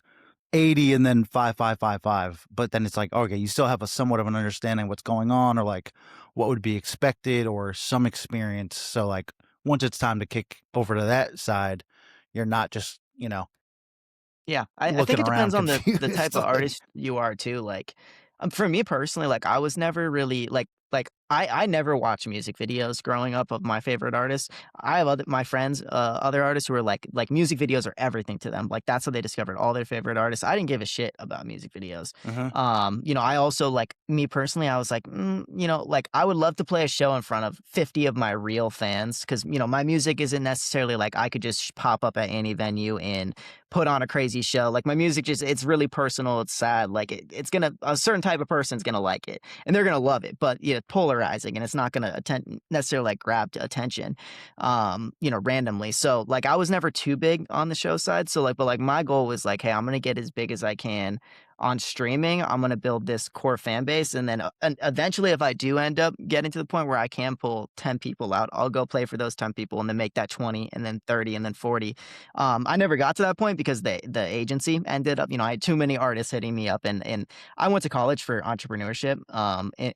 80 and then 5, 5, 5, 5, but then it's like, okay, you still have a somewhat of an understanding what's going on or, like, what would be expected or some experience, so, like, once it's time to kick over to that side, you're not just, Yeah, I think looking it depends around on the type confused, of like artist you are too, like, for me personally, like, I was never really I never watched music videos growing up of my favorite artists. I have other my friends, other artists who are like music videos are everything to them, like, that's how they discovered all their favorite artists. I didn't give a shit about music videos. Mhm. I also like me personally, I was like, like, I would love to play a show in front of 50 of my real fans because my music isn't necessarily like I could just pop up at any venue and put on a crazy show. Like my music just it's really personal, it's sad. Like it's gonna a certain type of person's gonna like it and they're gonna love it, but polarizing and it's not gonna necessarily like grab attention randomly. So like I was never too big on the show side. So like but like my goal was like, hey, I'm gonna get as big as I can on streaming. I'm gonna build this core fan base, and then and eventually, if I do end up getting to the point where I can pull 10 people out, I'll go play for those 10 people, and then make that 20, and then 30, and then 40. I never got to that point because the agency ended up, I had too many artists hitting me up, and I went to college for entrepreneurship.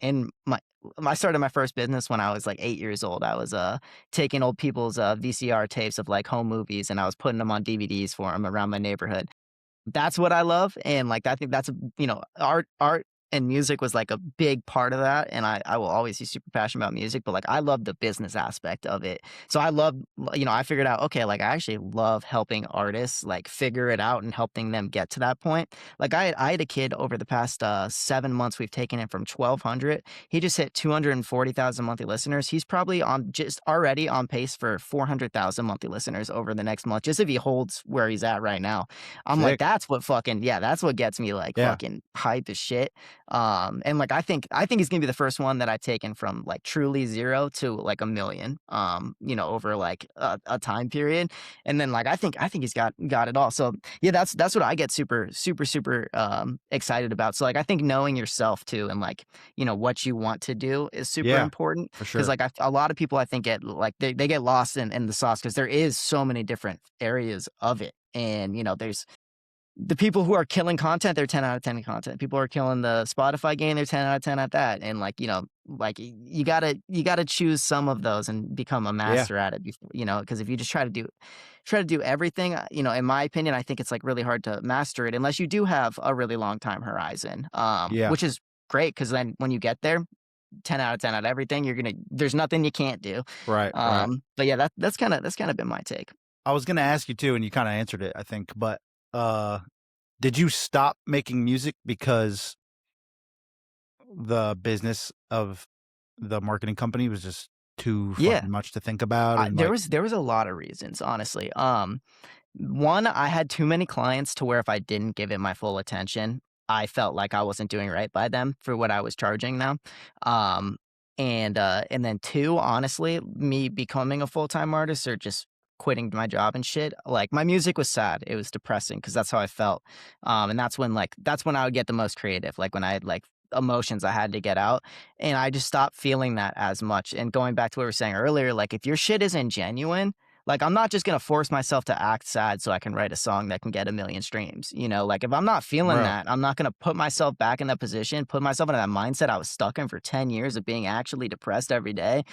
In my I started my first business when I was like 8 years old. I was taking old people's VCR tapes of like home movies, and I was putting them on DVDs for them around my neighborhood. That's what I love, and, like, I think that's art and music was, like, a big part of that, and I will always be super passionate about music, but, like, I love the business aspect of it. So I love I figured out, okay, like, I actually love helping artists, like, figure it out and helping them get to that point. Like, I had a kid over the past, 7 months, we've taken it from 1,200. He just hit 240,000 monthly listeners. He's probably on just already on pace for 400,000 monthly listeners over the next month, just if he holds where he's at right now. I'm like, sick. that's what fucking yeah, that's what gets me like Yeah. fucking hype as shit. And like I think he's gonna be the first one that I've taken from like truly zero to like a million, over like a time period. And then like I think he's got it all. So yeah, that's what I get super, super, super excited about. So like I think knowing yourself too and like, what you want to do is super Yeah, important. for Cause sure. like a lot of people I think get like they get lost in the sauce because there is so many different areas of it. And there's the people who are killing content, they're 10 out of 10 content. People are killing the Spotify game, they're 10 out of 10 at that. And like, like you gotta choose some of those and become a Yeah. master at it before, because if you just try to do everything, in my opinion, I think it's like really hard to master it unless you do have a really long time horizon. Yeah. Which is great because then when you get there, 10 out of 10 at everything, there's nothing you can't do. Right, right. But yeah, that's kind of been my take. I was gonna ask you too, and you kinda answered it, I think, but, uh, did you stop making music because the business of the marketing company was just too Yeah. fucking much to think about and, There like was there was a lot of reasons, honestly. One, I had too many clients to where if I didn't give it my full attention, I felt like I wasn't doing right by them for what I was charging them. Um, and then two, honestly, me becoming a full-time artist or just quitting my job and shit, like my music was sad. It was depressing because that's how I felt. And that's when I would get the most creative, like when I had like emotions I had to get out. And I just stopped feeling that as much. And going back to what we were saying earlier, like if your shit isn't genuine, like, I'm not just gonna force myself to act sad so I can write a song that can get 1,000,000 streams, Like, if I'm not feeling Bro. that, I'm not gonna put myself back in that position, put myself into that mindset I was stuck in for 10 years of being actually depressed every day,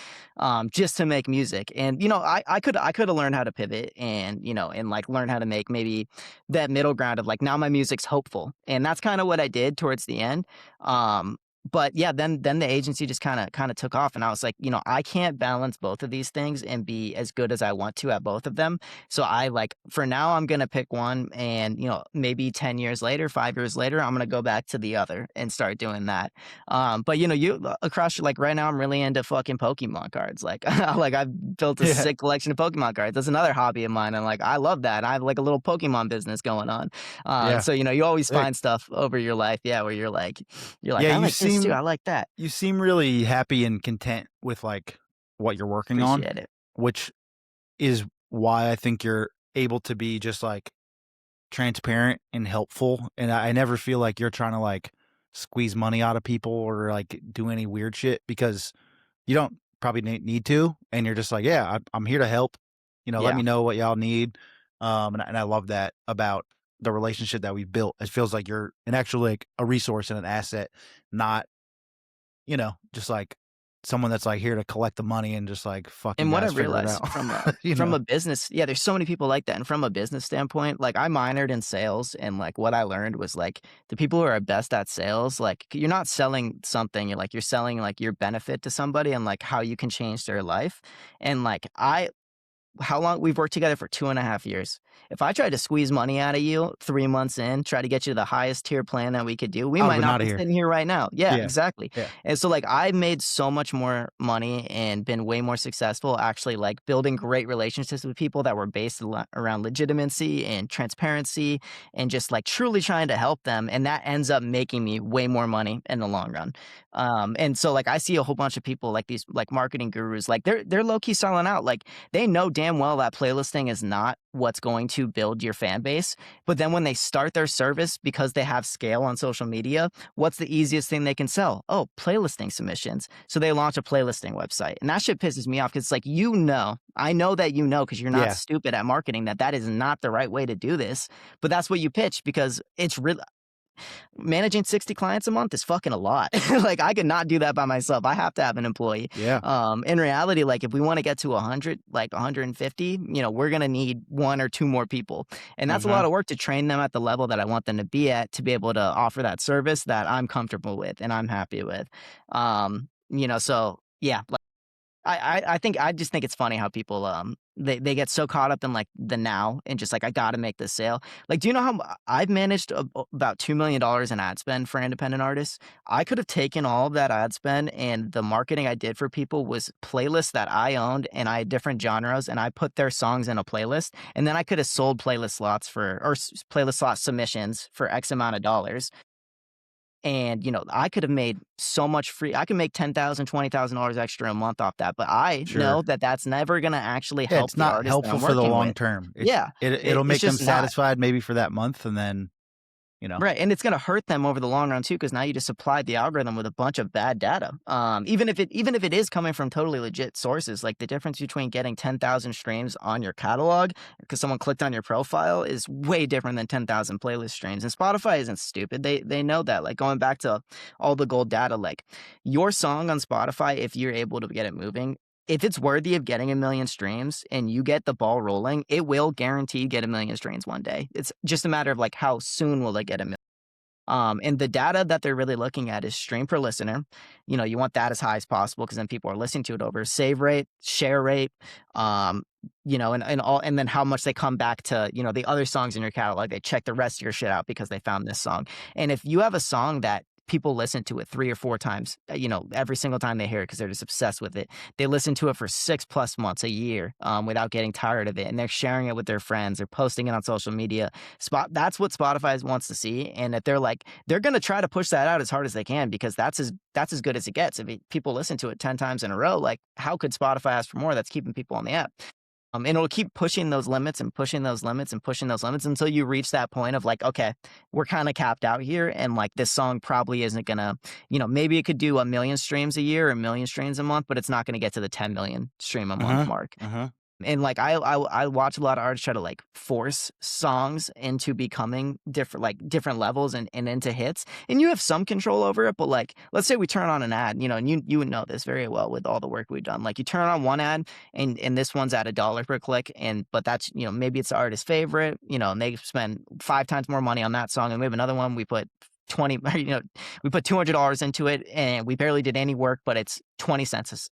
just to make music. And, I coulda learned how to pivot and, and, like, learn how to make maybe that middle ground of, like, now my music's hopeful, and that's kinda what I did towards the end. But yeah, then the agency just kinda took off, and I was like, I can't balance both of these things and be as good as I want to at both of them. So I like for now I'm gonna pick one, and maybe 10 years later, 5 years later, I'm gonna go back to the other and start doing that. But you across like right now, I'm really into fucking Pokemon cards. Like like I've built a Yeah, sick collection of Pokemon cards. That's another hobby of mine, and like I love that. I have like a little Pokemon business going on. yeah. So you always Sick. find stuff over your life, yeah, where you're like, Yeah, I like this too. I like that. you seem really happy and content with, like what you're working on, Appreciate it. which is why I think you're able to be just, like, transparent and helpful, and I never feel like you're trying to, like, squeeze money out of people or, like, do any weird shit because you don't probably need to, and you're just like, "Yeah, I'm here to help, let Yeah. me know what y'all need," and I love that about the relationship that we've built. It feels like you're an actual, like, a resource and an asset, not, just, like, someone that's, like, here to collect the money and just, like, "Fuck you And what I guys, figure it realized out." You from know? a business yeah, there's so many people like that, and from a business standpoint, like, I minored in sales, and, like, what I learned was, like, the people who are best at sales, like, you're not selling something, you're selling, like, your benefit to somebody and, like, how you can change their life, and, like, I how long we've worked together for 2.5 years. If I tried to squeeze money out of you 3 months in, try to get you the highest tier plan that we could do, we I would've might been not outta be here. sitting here right now. Yeah, Yeah. exactly. Yeah. And so, like, I've made so much more money and been way more successful actually, like, building great relationships with people that were based around legitimacy and transparency and just, like, truly trying to help them, and that ends up making me way more money in the long run. And so, like, I see a whole bunch of people like these, like, marketing gurus, like, they're low key selling out. Like, they know damn well that playlisting is not what's going to build your fan base. But then when they start their service because they have scale on social media, what's the easiest thing they can sell? Oh, playlisting submissions. So they launch a playlisting website. And that shit pisses me off because it's like, I know that because you're not Yeah. stupid at marketing that is not the right way to do this. But that's what you pitch because it's really managing 60 clients a month is fucking a lot. Like, I could not do that by myself. I have to have an employee. Yeah. In reality, like, if we want to get to 100, like 150, we're going to need one or two more people. And that's a lot Uh-huh. of work to train them at the level that I want them to be at to be able to offer that service that I'm comfortable with and I'm happy with. So yeah, I think I just think it's funny how people, they get so caught up in, like, the now and just like, "I gotta make this sale." Like, do you know how I've managed about $2 million in ad spend for independent artists? I could have taken all of that ad spend, and the marketing I did for people was playlists that I owned, and I had different genres, and I put their songs in a playlist, and then I could have sold playlist slots playlist slot submissions for X amount of dollars. And, I could have made so much free I could make $10,000, $20,000 extra a month off that, but I Sure. know that that's never gonna actually Yeah, help it's the not artist that helpful I'm for the working long with. term. Yeah, It'll it's make them just not. satisfied maybe for that month and then, you know Right, and it's gonna hurt them over the long run too, because now you just supplied the algorithm with a bunch of bad data. Even if it is coming from totally legit sources, like the difference between getting 10,000 streams on your catalog because someone clicked on your profile is way different than 10,000 playlist streams. And Spotify isn't stupid; they know that. Like going back to all the gold data, like your song on Spotify, if you're able to get it moving. If it's worthy of getting 1 million streams and you get the ball rolling, it will guaranteed get 1 million streams one day. It's just a matter of like how soon will it get 1 million. And the data that they're really looking at is stream per listener. You want that as high as possible because then people are listening to it over save rate, share rate, um, and then how much they come back to, the other songs in your catalog. They check the rest of your shit out because they found this song. And if you have a song that people listen to it 3 or 4 times, every single time they hear it because they're just obsessed with it. They listen to it for 6+ months, a year, without getting tired of it, and they're sharing it with their friends. They're posting it on social media. That's what Spotify wants to see, and that they're gonna try to push that out as hard as they can because that's as good as it gets. If people listen to it 10 times in a row, like how could Spotify ask for more? That's keeping people on the app. And it'll keep pushing those limits and pushing those limits and pushing those limits until you reach that point of like, okay, we're kind of capped out here, and like this song probably isn't gonna, maybe it could do 1 million streams a year or 1 million streams a month, but it's not gonna get to the 10 million stream a month Uh-huh, mark. uh-huh. And, like, I watch a lot of artists try to, like, force songs into becoming different levels and into hits, and you have some control over it, but, like, let's say we turn on an ad, and you would know this very well with all the work we've done. Like, you turn on one ad, and this one's at $1 per click, but that's maybe it's the artist's favorite, and they spend 5 times more money on that song, and we have another one, we put 20 we put $200 into it, and we barely did any work, but it's 20 cents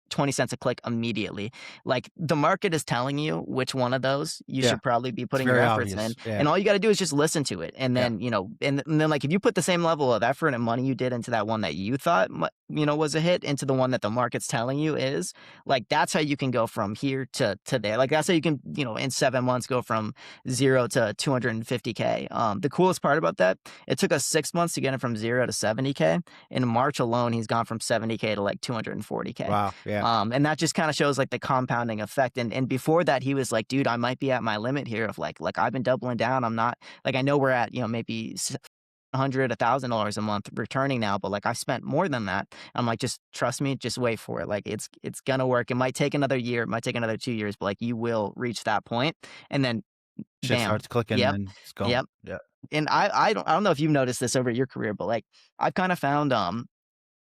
a click immediately. Like, the market is telling you which one of those you Yeah, should probably be it's putting your very efforts in, obvious. Yeah, and all you gotta do is just listen to it, and yeah. then, and then, like, if you put the same level of effort and money you did into that one that you thought was a hit into the one that the market's telling you is, like, that's how you can go from here to there. Like, that's how you can, in 7 months go from 0 to 250K. The coolest part about that, it took us 6 months to get him from 0 to 70K. In March alone, he's gone from 70K to, like, 40K. Wow, yeah. And that just kind of shows like the compounding effect. And before that, he was like, dude, I might be at my limit here of like I've been doubling down. I'm not like I know we're at, maybe 100, $1,000 a month returning now, but like I've spent more than that. I'm like, just trust me, just wait for it. Like it's gonna work. It might take another year, it might take another 2 years, but like you will reach that point, and then Shit bam. starts clicking and Yep. then it's going. Yep. Yeah. And I don't know if you've noticed this over your career, but like I've kind of found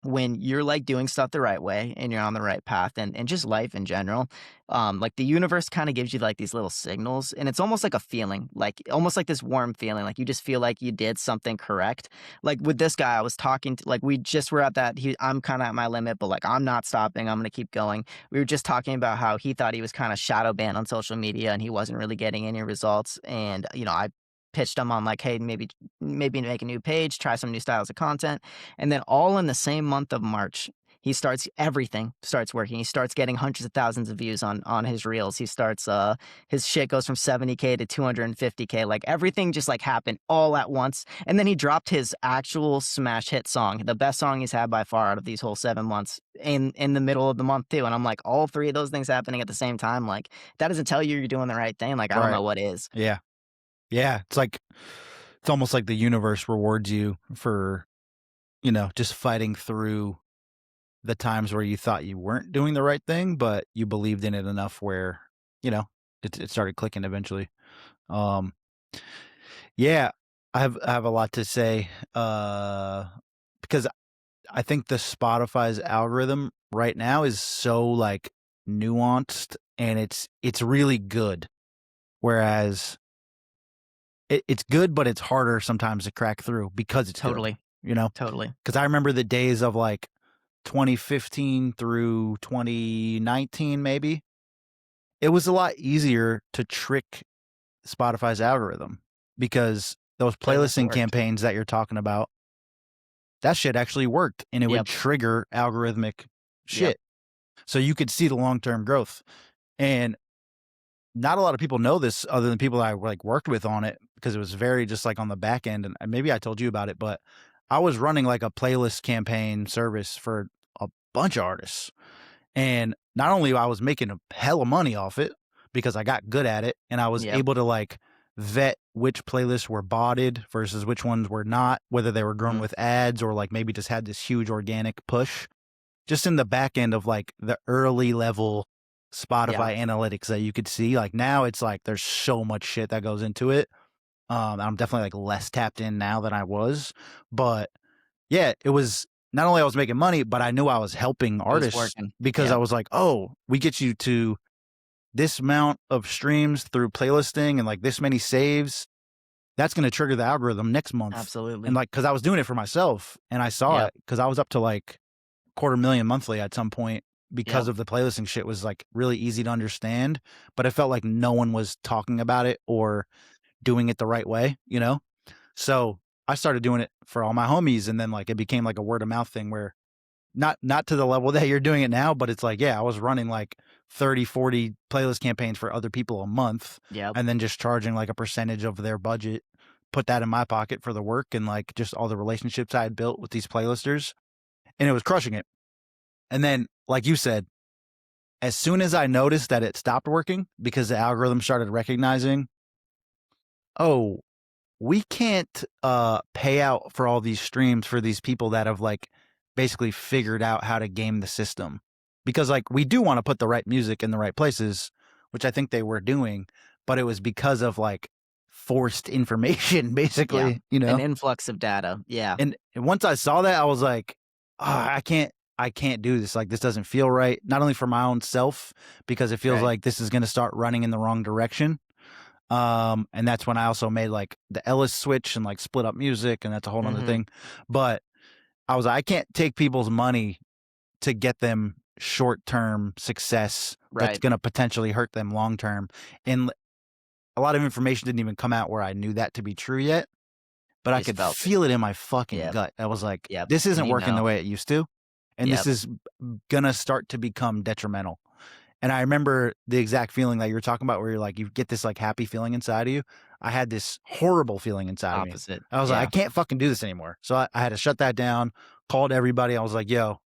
when you're like doing stuff the right way and you're on the right path and just life in general, like the universe kind of gives you like these little signals, and it's almost like a feeling, like almost like this warm feeling, like you just feel like you did something correct. Like with this guy I was talking to, like we just were at that, I'm kind of at my limit, but like I'm not stopping, I'm gonna keep going. We were just talking about how he thought he was kind of shadow banned on social media and he wasn't really getting any results. And I pitched him on like, hey, maybe make a new page, try some new styles of content. And then all in the same month of March, everything starts working. He starts getting hundreds of thousands of views on his reels. He starts his shit goes from 70K to 250K. Like everything just like happened all at once. And then he dropped his actual smash hit song, the best song he's had by far out of these whole 7 months in the middle of the month too. And I'm like, all three of those things happening at the same time, like that doesn't tell you you're doing the right thing. Like I don't Right. know what is. Yeah. Yeah. It's almost like the universe rewards you for, just fighting through the times where you thought you weren't doing the right thing, but you believed in it enough where, you know, it started clicking eventually. Um, yeah, I have a lot to say, because I think the Spotify's algorithm right now is so like nuanced and it's really good. Whereas it's good, but it's harder sometimes to crack through because it's good, Totally. you know? Totally. Because I remember the days of like 2015 through 2019, maybe. It was a lot easier to trick Spotify's algorithm because those Playlist playlisting worked. campaigns that you're talking about, that shit actually worked and it would Yep. trigger algorithmic Yep. shit. So you could see the long-term growth. And not a lot of people know this other than people that I like worked with on it because it was very just like on the back end. And maybe I told you about it, but I was running like a playlist campaign service for a bunch of artists. And not only I was making a hell of money off it because I got good at it and I was Yep. able to like vet which playlists were botted versus which ones were not, whether they were grown Mhm. with ads or like maybe just had this huge organic push. Just in the back end of like the early level Yeah. Spotify analytics that you could see. Like now it's like there's so much shit that goes into it. I'm definitely like less tapped in now than I was. But yeah, it was not only I was making money, but I knew I was helping It was artists working. because I Yep. was like, oh, we get you to this amount of streams through playlisting and like this many saves. That's going to trigger the algorithm next month. And Absolutely. like, cause I was doing it for myself and I saw Yep. it cause I was up to like 250,000 monthly at some point because Yep. of the playlisting shit was like really easy to understand, but it felt like no one was talking about it or doing it the right way, you know? So I started doing it for all my homies and then like it became like a word of mouth thing where not to the level that you're doing it now, but it's like, yeah, I was running like 30, 40 playlist campaigns for other people a month Yep. and then just charging like a percentage of their budget, put that in my pocket for the work and like just all the relationships I had built with these playlisters and it was crushing it. And then, like you said, as soon as I noticed that it stopped working because the algorithm started recognizing, oh, we can't pay out for all these streams for these people that have like basically figured out how to game the system. Because like we do want to put the right music in the right places, which I think they were doing, but it was because of like forced information, Yeah. basically, you An know? influx of data. Yeah. And once I saw that, I was like, I can't do this. Like this doesn't feel right. Not only for my own self, because it feels Right. like this is gonna start running in the wrong direction. And that's when I also made like the Ellis switch and like split up music, and that's a whole other Mhm. thing. But I was like, I can't take people's money to get them short term success that's Right. gonna potentially hurt them long term. And a lot of information didn't even come out where I knew that to be true yet. But You I just could felt it. feel it in my fucking Yep. gut. I was like, Yep. this And isn't you working the know. way it used to. And this Yep. is gonna start to become detrimental. And I remember the exact feeling that you were talking about where you're like, you get this like happy feeling inside of you. I had this horrible feeling inside of me. Opposite. I was like, I Yeah. can't fucking do this anymore. So I had to shut that down, called everybody. I was like, yo,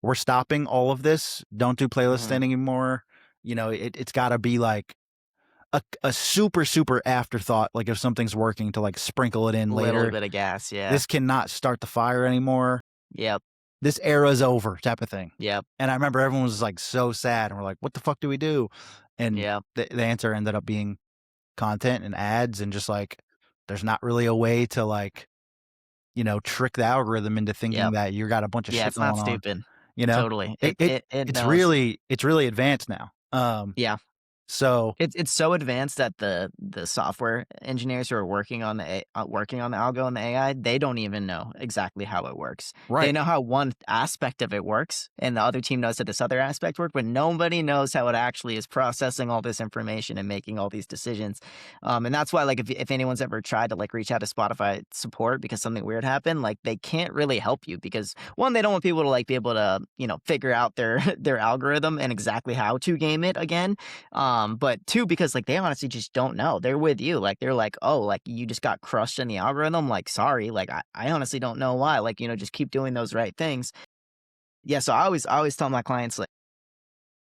we're stopping all of this. Don't do Mhm. playlisting anymore. You know, it's got to be like a super super afterthought. Like if something's working, to like sprinkle it in Little later. bit of gas, yeah. This cannot start the fire anymore. Yep, This era's over, type of thing. yep, And I remember everyone was like so sad, and we're like, "What the fuck do we do?" And yep, the answer ended up being content and ads, and just like there's not really a way to like, trick the algorithm into thinking yep. that you got a bunch of Yeah, shit it's not going on, stupid. you know? Totally. It It it it it it's knows. really advanced now. Yeah. So It's so advanced that the software engineers who are working on the algo and the AI, they don't even know exactly how it works. They right. know how one aspect of it works, and the other team knows how this other aspect works, but nobody knows how it actually is processing all this information and making all these decisions. And that's why, like, if anyone's ever tried to like reach out to Spotify support because something weird happened, like they can't really help you because one, they don't want people to like be able to figure out their their algorithm and exactly how to game it again, but two, because like they honestly just don't know. They're with you. Like they're like, oh, like you just got crushed in the algorithm. Like, sorry. Like I honestly don't know why. Like, just keep doing those right things. Yeah. So I always tell my clients, like,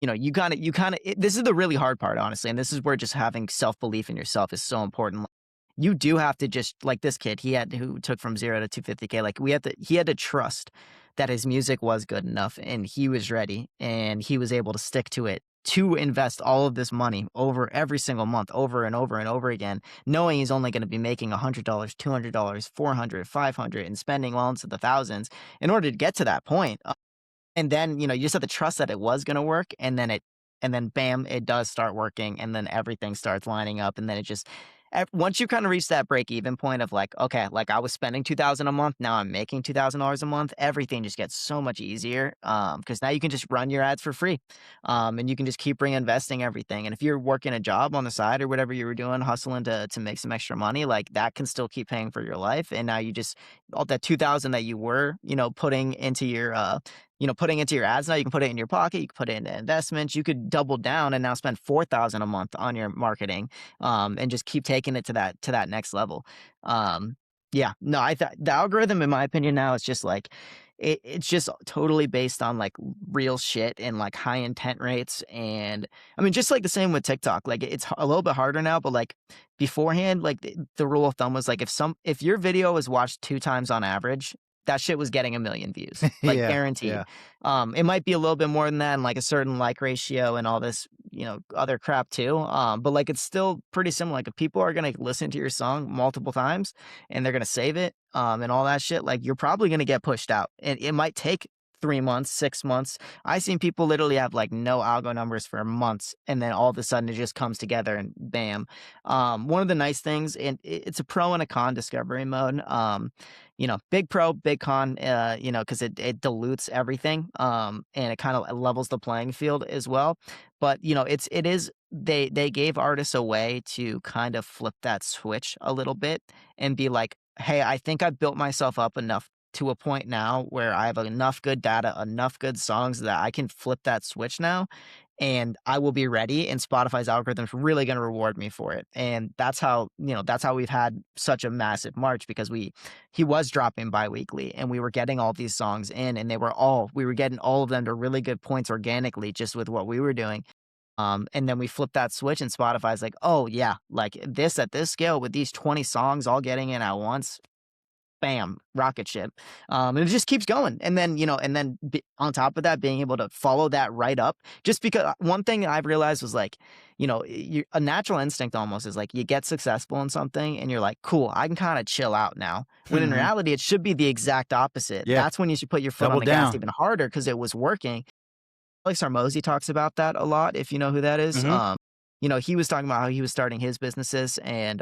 you kind of this is the really hard part, honestly. And this is where just having self-belief in yourself is so important. Like, you do have to just like this kid, who took from 0 to 250K, like he had to trust that his music was good enough and he was ready and he was able to stick to it to invest all of this money over every single month, over and over and over again, knowing he's only going to be making $100, $200, 400, 500, and spending well into the thousands in order to get to that point. And then, you just have to trust that it was gonna work, and then bam, it does start working, and then everything starts lining up, and then it just once you kinda reach that break-even point of like, okay, like I was spending 2,000 a month, now I'm making $2,000 a month, everything just gets so much easier, because now you can just run your ads for free, and you can just keep reinvesting everything, and if you're working a job on the side or whatever you were doing, hustling to make some extra money, like, that can still keep paying for your life, and now you just all that 2,000 that you were, putting into your ads now, you can put it in your pocket, you can put it into investments, you could double down and now spend 4,000 a month on your marketing, and just keep taking it to that next level. Um, yeah, no, I thought the algorithm, in my opinion, now is just like it's just totally based on like real shit and like high intent rates. And I mean, just like the same with TikTok, like it's a little bit harder now, but like beforehand, like the rule of thumb was like if your video was watched 2 times on average, that shit was getting 1,000,000 views, like Yeah, guaranteed. yeah. It might be a little bit more than that and like a certain like ratio and all this, other crap too. But like it's still pretty similar. Like if people are gonna listen to your song multiple times and they're gonna save it, and all that shit, like you're probably gonna get pushed out. And it might take 3 months, 6 months. I've seen people literally have like no algo numbers for months, and then all of a sudden it just comes together and bam. One of the nice things, and it's a pro and a con discovery mode. Big pro, big con, because it dilutes everything, and it kind of levels the playing field as well. But they gave artists a way to kind of flip that switch a little bit and be like, hey, I think I've built myself up enough to a point now where I have enough good data, enough good songs that I can flip that switch now and I will be ready, and Spotify's algorithm's really gonna reward me for it. And that's how we've had such a massive march because he was dropping biweekly and we were getting all these songs in and we were getting all of them to really good points organically just with what we were doing. And then we flipped that switch and Spotify's like, "Oh yeah, like this at this scale with these 20 songs all getting in at once, bam, rocket ship." And it just keeps going. And then, on top of that, being able to follow that right up, just because one thing I've realized was like, a natural instinct almost is like you get successful in something and you're like, cool, I can kind of chill out now. When in Mhm. reality, it should be the exact opposite. Yeah, That's when you should put your foot on double the gas down. even harder because it was working. Alex Hormozy talks about that a lot, if you know who that is. Mhm. He was talking about how he was starting his businesses and,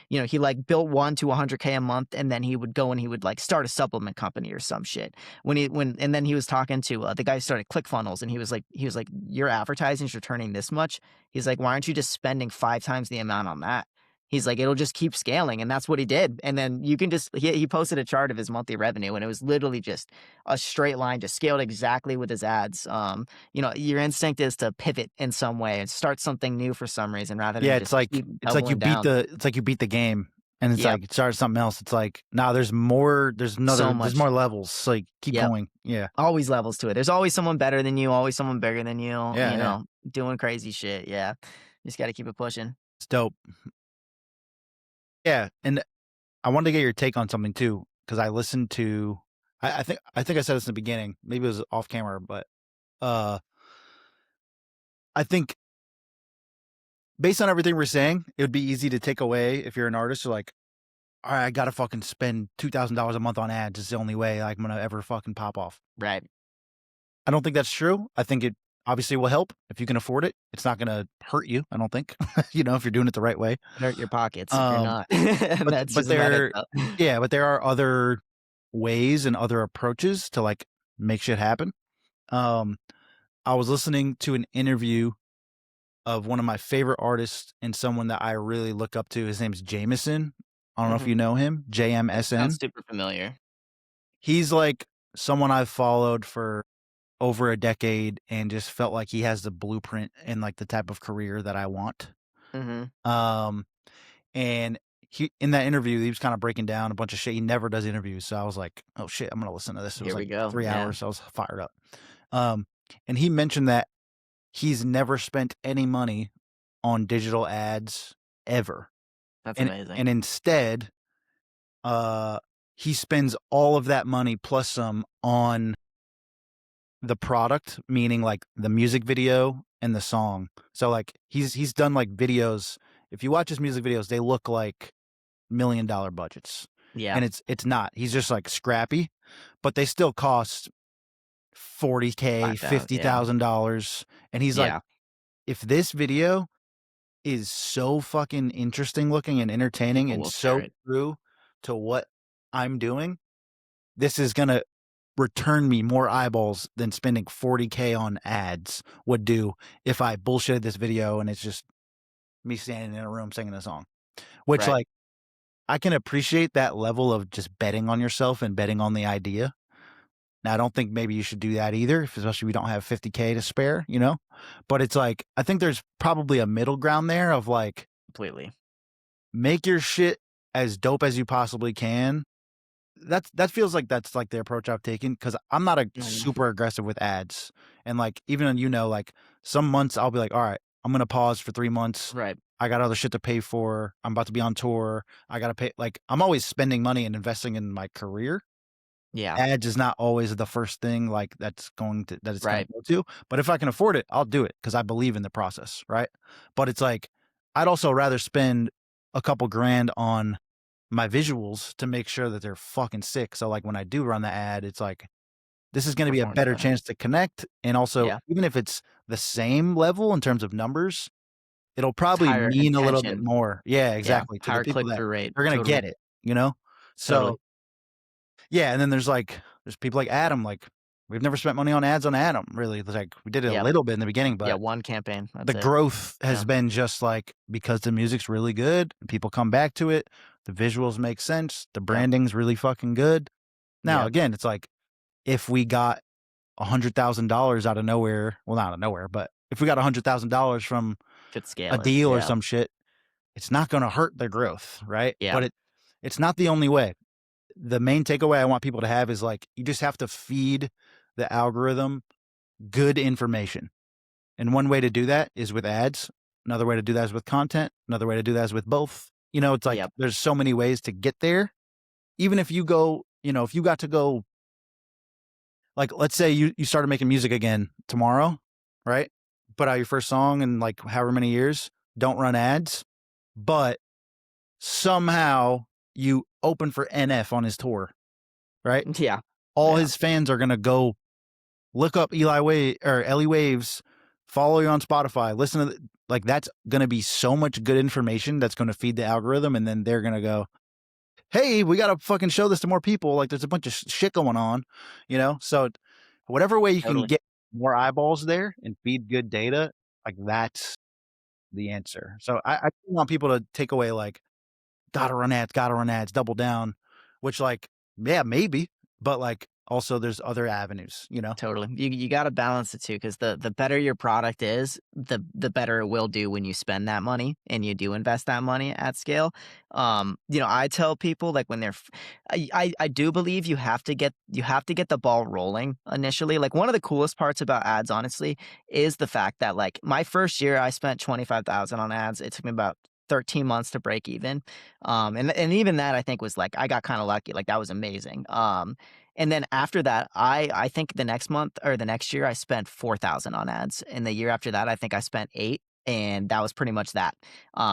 he like built one to 100K a month and then he would go and he would like start a supplement company or some shit. And then he was talking to the guy who started ClickFunnels and he was like, your advertising's returning this much. He's like, why aren't you just spending 5 times the amount on that? He's like, it'll just keep scaling. And that's what he did. And then you can he posted a chart of his monthly revenue and it was literally just a straight line, just scaled exactly with his ads. Your instinct is to pivot in some way and start something new for some reason rather than Yeah, just keep it's like you doubling beat down. the it's like you beat the game. and it's Yep. like, it starts something else. It's like, nah, So there's much. more levels, like, keep Yep. going. Yeah. Always levels to it. There's always someone better than you, always someone bigger than Yeah, you yeah. know, doing crazy shit, yeah. Just gotta keep it pushing. It's dope. Yeah, and I wanted to get your take on something too, because I listened to I think I said this in the beginning, maybe it was off camera, but, uh, I think based on everything we're saying, it would be easy to take away if you're an artist, you're like, "Alright, I gotta fucking spend $2,000 a month on ads, it's the only way like, I'm gonna ever fucking pop off." Right. I don't think that's true. I think it obviously will help if you can afford it. It's not gonna hurt you, I don't think, if you're doing it the right way. Could hurt your pockets if you're Um, not. And that's but just meta there though. yeah, but there are other ways and other approaches to, like, make shit happen. Um, I was listening to an interview of one of my favorite artists and someone that I really look up to. His name's Jameson. I don't know if Mhm. you know him, It sounds JMSN. super familiar. He's, like, someone I've followed for over a decade and just felt like he has the blueprint and, like, the type of career that I want. Mhm. Um, and he in that interview, he was kinda breaking down a bunch of shit. He never does interviews, so I was like, "Oh, shit, I'm gonna listen to this." It was, Here we like, go, 3 yeah. hours, so I was fired up. Um, and he mentioned that he's never spent any money on digital ads ever, That's and amazing. instead, uh, he spends all of that money plus some on the product, meaning, like, the music video and the song. So, like, he's done, like, videos if you watch his music videos, they look like $1,000,000 budgets, Yeah. and it's not. He's just, like, scrappy, but they still cost 40K, 5,000, yeah. $50,000, and he's like, Yeah. "If this video is so fucking interesting looking and entertaining People and will share so it. true to what I'm doing, this is gonna return me more eyeballs than spending 40K on ads would do if I bullshitted this video and it's just me standing in a room singing a song." Which, Right. like, I can appreciate that level of just betting on yourself and betting on the idea. Now, I don't think maybe you should do that either, especially if we don't have 50K to spare, you know? But it's like, I think there's probably a middle ground there of like, Completely. make your shit as dope as you possibly can. That feels like that's like the approach I've taken because I'm not a Mhm. super aggressive with ads. And like, even on, like some months I'll be like, all right, I'm going to pause for 3 months. Right. I got other shit to pay for. I'm about to be on tour. I got to pay. Like, I'm always spending money and investing in my career. Yeah. Ads is not always the first thing, like, that it's gonna Right. go to, but if I can afford it, I'll do it because I believe in the process, right? But it's like, I'd also rather spend a couple grand on my visuals to make sure that they're fucking sick, so, like, when I do run the ad, it's like, this is gonna be a Performs better better. chance to connect, and also, Yeah. even if it's the same level in terms of numbers, it'll It's probably higher mean a little bit intention. more. Yeah, Yeah. exactly, to the Higher people that click-through rate. are gonna Totally. get it, you know? So Totally. yeah, and then there's people like Adam, like, we've never spent money on ads on Adam, really. It's like, we did it a Yep. little bit in the beginning, Yeah, but 1 campaign, the that's it. growth has Yeah. been just, like, because the music's really good, and people come back to it, the visuals make sense, the Yep. branding's really fucking good. Now, Yep. again, it's like, if we got $100,000 out of nowhere, well, not out of nowhere, but if we got $100,000 from Could a scale it. deal or Yeah. some shit, it's not gonna hurt their growth, right? Yeah. But it's not the only way. The main takeaway I want people to have is, like, you just have to feed the algorithm good information, and one way to do that is with ads, another way to do that is with content, another way to do that is with both. It's like, Yep. there's so many ways to get there. Even if you go if you got to go like, let's say you started making music again tomorrow, right? Put out your first song in, like, however many years, don't run ads, but somehow you open for NF on his tour, right? Yeah. All Yeah. his fans are gonna go look up Ely Waves, follow you on Spotify, listen to like, that's gonna be so much good information that's gonna feed the algorithm, and then they're gonna go, "Hey, we gotta fucking show this to more people, like, there's a bunch of shit going on," you know? So, whatever way you can Totally. get more eyeballs there and feed good data, like, that's the answer. So, I want people to take away, like, gotta run ads, double down," which, like, yeah, maybe, but, like, also there's other avenues, you know? Totally. You gotta balance it too, because the better your product is, the better it will do when you spend that money and you do invest that money at scale. I tell people like when they're I do believe you have to get the ball rolling initially. Like one of the coolest parts about ads, honestly, is the fact that like my first year I spent 25,000 on ads. It took me about 13 months to break even. And even that I think was like I got kind of lucky. Like that was amazing. And then after that, I think the next month or the next year, I spent 4,000 on ads, and the year after that, I think I spent 8, and that was pretty much that.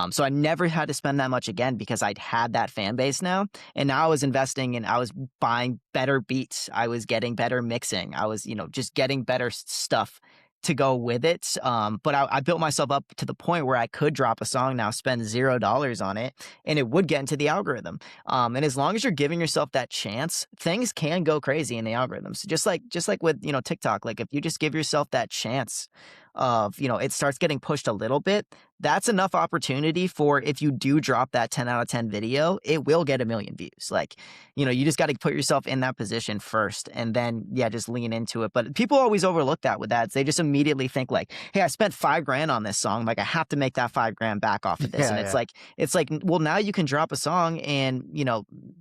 So I never had to spend that much again because I'd had that fan base now, and now I was investing and I was buying better beats. I was getting better mixing. I was, just getting better stuff to go with it. But I built myself up to the point where I could drop a song now, spend $0 on it, and it would get into the algorithm. And as long as you're giving yourself that chance, things can go crazy in the algorithms. Just like with TikTok, like if you just give yourself that chance of it starts getting pushed a little bit, that's enough opportunity for if you do drop that 10 out of 10 video, it will get a million views. Like, you just got to put yourself in that position first and then yeah, just lean into it. But people always overlook that with ads. They just immediately think like, hey, I spent 5 grand on this song. Like I have to make that 5 grand back off of this. And Yeah, it's yeah. like, it's like, well, now you can drop a song and,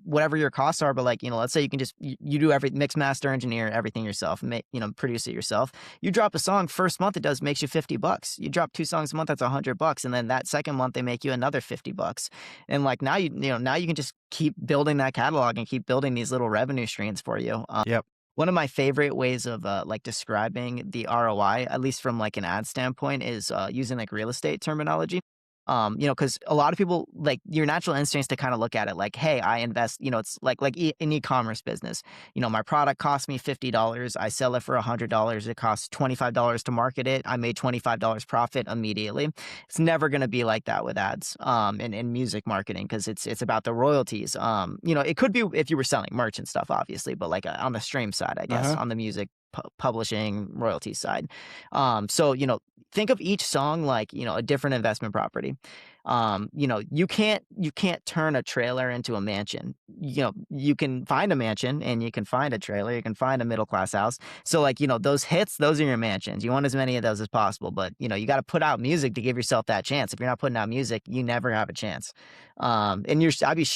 whatever your costs are, but like, let's say you can just, you do every mix, master, engineer, everything yourself, make, produce it yourself. You drop a song, first month it does makes you $50. You drop 2 songs a month, that's $100. And then that second month they make you another $50. And like now now you can just keep building that catalog and keep building these little revenue streams for you. Yep. One of my favorite ways of like describing the ROI, at least from like an ad standpoint, is using like real estate terminology. Because a lot of people like your natural instincts to kind of look at it like, hey, I invest. It's like in e-commerce business. My product cost me $50. I sell it for $100. It costs $25 to market it. I made $25 profit immediately. It's never going to be like that with ads in music marketing because it's about the royalties. It could be if you were selling merch and stuff, obviously, but like on the stream side, I guess, Uh-huh. on the music publishing royalty side. So think of each song like a different investment property. You can't turn a trailer into a mansion. You can find a mansion and you can find a trailer, you can find a middle class house. So like those hits, those are your mansions. You want as many of those as possible, but you got to put out music to give yourself that chance. If you're not putting out music, you never have a chance. And I'd be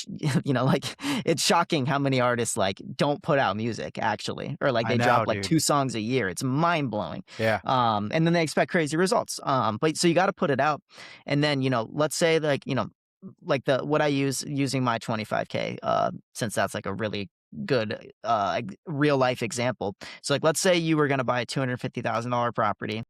like it's shocking how many artists like don't put out music actually, or like I they drop know, like dude. 2 songs a year. It's mind blowing. Yeah. And then they expect crazy results. But so you got to put it out. And then, let's say like, like the what I use using my 25K, since that's like a really good real life example. So like let's say you were gonna buy a $250,000 property.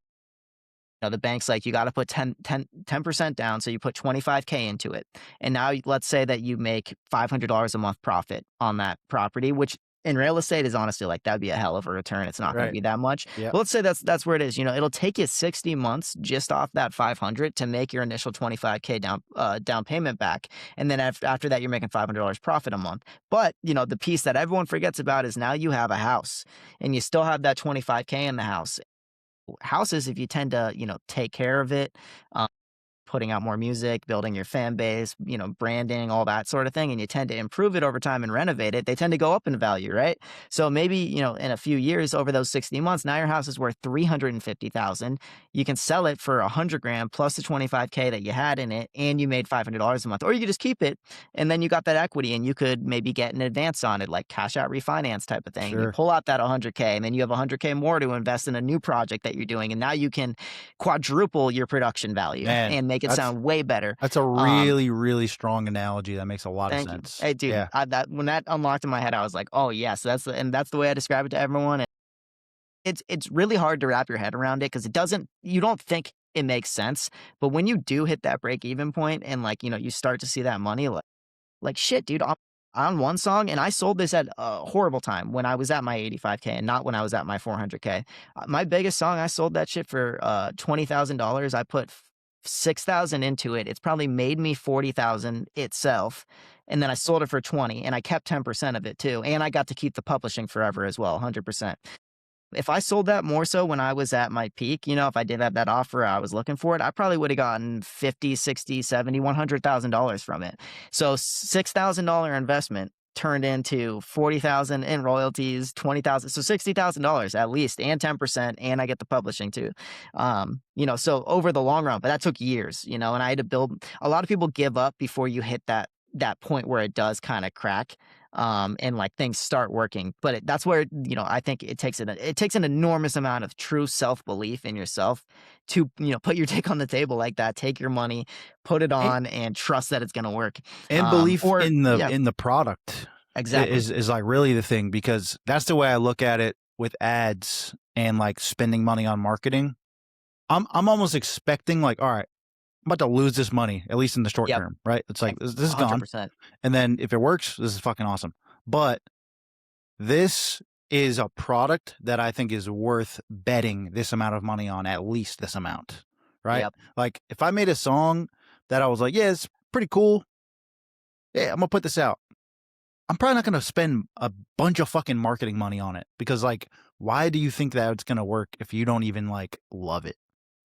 The bank's like, you got to put 10% down. So you put 25K into it. And now let's say that you make $500 a month profit on that property, which in real estate is honestly like that'd be a hell of a return. It's not going to Right. be that much. Yep. But let's say that's where it is. It'll take you 60 months just off that 500 to make your initial 25K down payment back. And then after that, you're making $500 profit a month. But, the piece that everyone forgets about is now you have a house and you still have that 25K in the house. Houses, if you tend to, take care of it, um, putting out more music, building your fan base, branding, all that sort of thing, and you tend to improve it over time and renovate it, they tend to go up in value, right? So maybe, in a few years over those 60 months, now your house is worth 350,000. You can sell it for 100 grand plus the 25K that you had in it, and you made $500 a month. Or you could just keep it, and then you got that equity, and you could maybe get an advance on it, like cash out refinance type of thing. And you Sure. pull out that 100K, and then you have 100K more to invest in a new project that you're doing, and now you can quadruple your production value Man, and make it that's sound way better. that's a Um, really, really strong analogy that makes a lot of Thank you. sense. Hey, dude, Yeah. that when that unlocked in my head, I was like, "Oh, yes, that's the way I describe it to everyone." And it's really hard to wrap your head around it because you don't think it makes sense, but when you do hit that break even point and like you start to see that money, like shit, dude. I'm on one song, and I sold this at a horrible time when I was at my 85K and not when I was at my 400K. My biggest song, I sold that shit for $20,000. I put 6,000 into it. It's probably made me 40,000 itself, and then I sold it for 20, and I kept 10% of it too, and I got to keep the publishing forever as well, 100%. If I sold that more so when I was at my peak, if I did have that offer, I was looking for it, I probably would have gotten 50, 60, 70, $100,000 from it. So $6,000 investment turned into 40,000 in royalties, 20,000, so $60,000 at least, and 10%, and I get the publishing too. So over the long run, but that took years, and I had to build. A lot of people give up before you hit that point where it does kind of crack, and like things start working. But that's where I think it takes an enormous amount of true self belief in yourself to put your take on the table like that, take your money, put it And on, and trust that it's going to work. belief Or in yeah, the product exactly. is like really the thing, because that's the way I look at it with ads and like spending money on marketing. I'm almost expecting like, all right, I'm about to lose this money, at least in the short Yep. term, right? It's like this is gone. 100%. And then if it works, this is fucking awesome. But this is a product that I think is worth betting this amount of money on, at least this amount, right? Yep. Like if I made a song that I was like, yeah, it's pretty cool. Yeah, I'm gonna put this out. I'm probably not gonna spend a bunch of fucking marketing money on it, because like, why do you think that it's gonna work if you don't even like love it,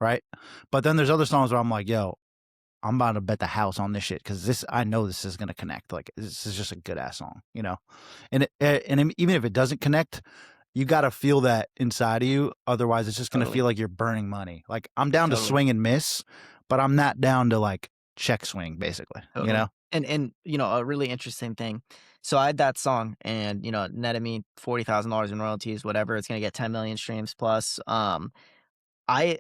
right? But then there's other songs where I'm like, yo, I'm about to bet the house on this shit, because I know this is gonna connect. Like this is just a good ass song, and even if it doesn't connect, you got to feel that inside of you. Otherwise, it's just gonna Totally. feel like you're burning money. Like I'm down to Totally. swing and miss, but I'm not down to like check swing, basically. Totally. And a really interesting thing. So I had that song, and it netted me $40,000 in royalties, whatever. It's gonna get 10 million streams plus. I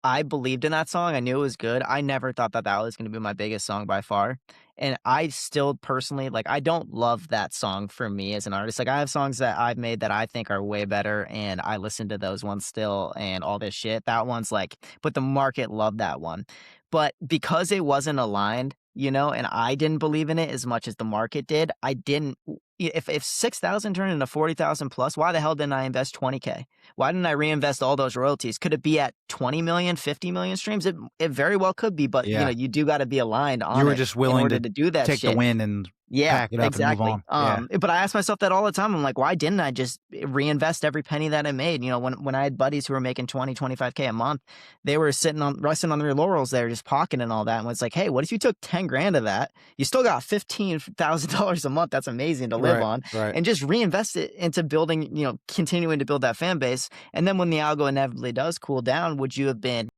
I believed in that song. I knew it was good. I never thought that that was gonna be my biggest song by far, and I still personally like, I don't love that song for me as an artist. Like, I have songs that I've made that I think are way better, and I listen to those ones still and all this shit. That one's like, but the market loved that one. But because it wasn't aligned, and I didn't believe in it as much as the market did, I didn't if 6,000 turned into 40,000 plus, why the hell didn't I invest 20K? Why didn't I reinvest all those royalties? Could it be at 20 million, 50 million streams? It very well could be, but Yeah, you do got to be aligned you on were it just in willing order to to do that take the shit. win and Yeah, pack it up and move exactly. on. Yeah, But I ask myself that all the time. I'm like, why didn't I just reinvest every penny that I made? When I had buddies who were making 20, 25K a month, they were resting on their laurels there, just pocketing all that. And it's like, hey, what if you took 10 grand of that? You still got $15,000 a month. That's amazing to live right, on, right. and just reinvest it into building, continuing to build that fan base. And then when the algo inevitably does cool down, would you have been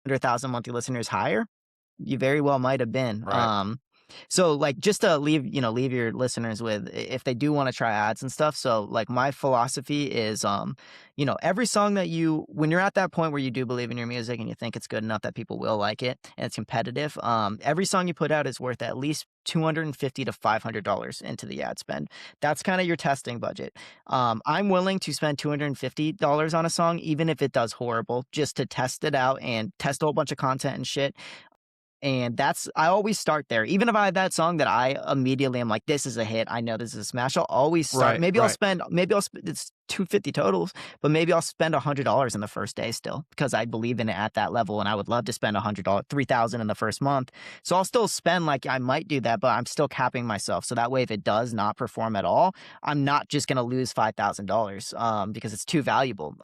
100,000 monthly listeners higher? You very well might have been. Right. So like, just to leave your listeners with, if they do want to try ads and stuff. So like, my philosophy is, every song that when you're at that point where you do believe in your music and you think it's good enough that people will like it and it's competitive, every song you put out is worth at least $250 to $500 into the ad spend. That's kind of your testing budget. I'm willing to spend $250 on a song, even if it does horrible, just to test it out and test a whole bunch of content and shit. And I always start there. Even if I have that song that I immediately am like, this is a hit, I know this is a smash, I'll always start. Right, right. Maybe I'll spend, it's 250 totals, but maybe I'll spend $100 in the first day still, because I believe in it at that level. And I would love to spend $100, 3,000 in the first month. So I'll still spend, like, I might do that, but I'm still capping myself. So that way, if it does not perform at all, I'm not just going to lose $5,000, because it's too valuable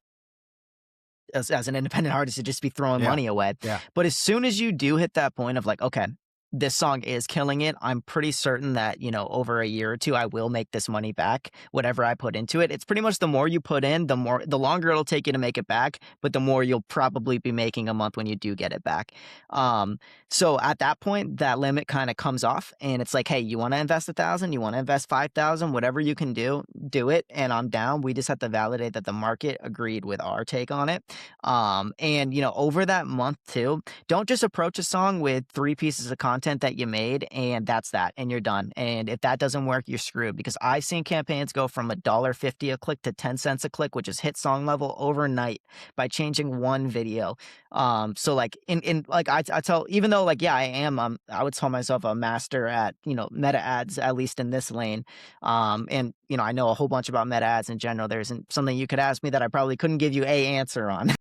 as an independent artist to just be throwing Yeah, money away. yeah. But as soon as you do hit that point of like, okay, this song is killing it, I'm pretty certain that, over a year or two, I will make this money back, whatever I put into it. It's pretty much, the more you put in, the longer it'll take you to make it back, but the more you'll probably be making a month when you do get it back. So at that point, that limit kind of comes off, and it's like, hey, you want to invest 1,000, you want to invest 5,000, whatever you can do it. And I'm down. We just have to validate that the market agreed with our take on it. And over that month too, don't just approach a song with 3 pieces of content that you made and that's that, and you're done. And if that doesn't work, you're screwed, because I've seen campaigns go from $1.50 a click to 10 cents a click, which is hit song level overnight, by changing one video. So like, in like, I tell, even though, like, yeah, I would tell myself a master at, meta ads, at least in this lane. And I know a whole bunch about meta ads in general. There isn't something you could ask me that I probably couldn't give you a answer on.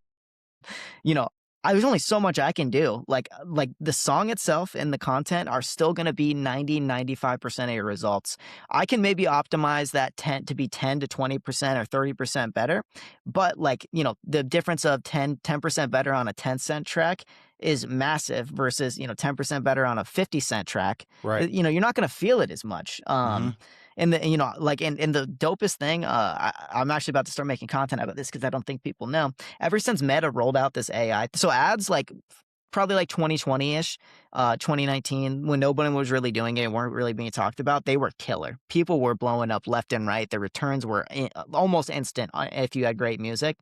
you know, there's only so much I can do. Like the song itself and the content are still going to be 95% of your results. I can maybe optimize that 10 to be 10 to 20% or 30% better. But like, the difference of 10% better on a 10-cent track is massive versus, 10% better on a 50-cent track. Right. You're not going to feel it as much. Mhm. And like, and the dopest thing, I'm actually about to start making content about this because I don't think people know. Ever since Meta rolled out this AI, so ads like probably like 2020-ish, 2019, when nobody was really doing it, weren't really being talked about, they were killer. People were blowing up left and right. The returns were almost instant if you had great music.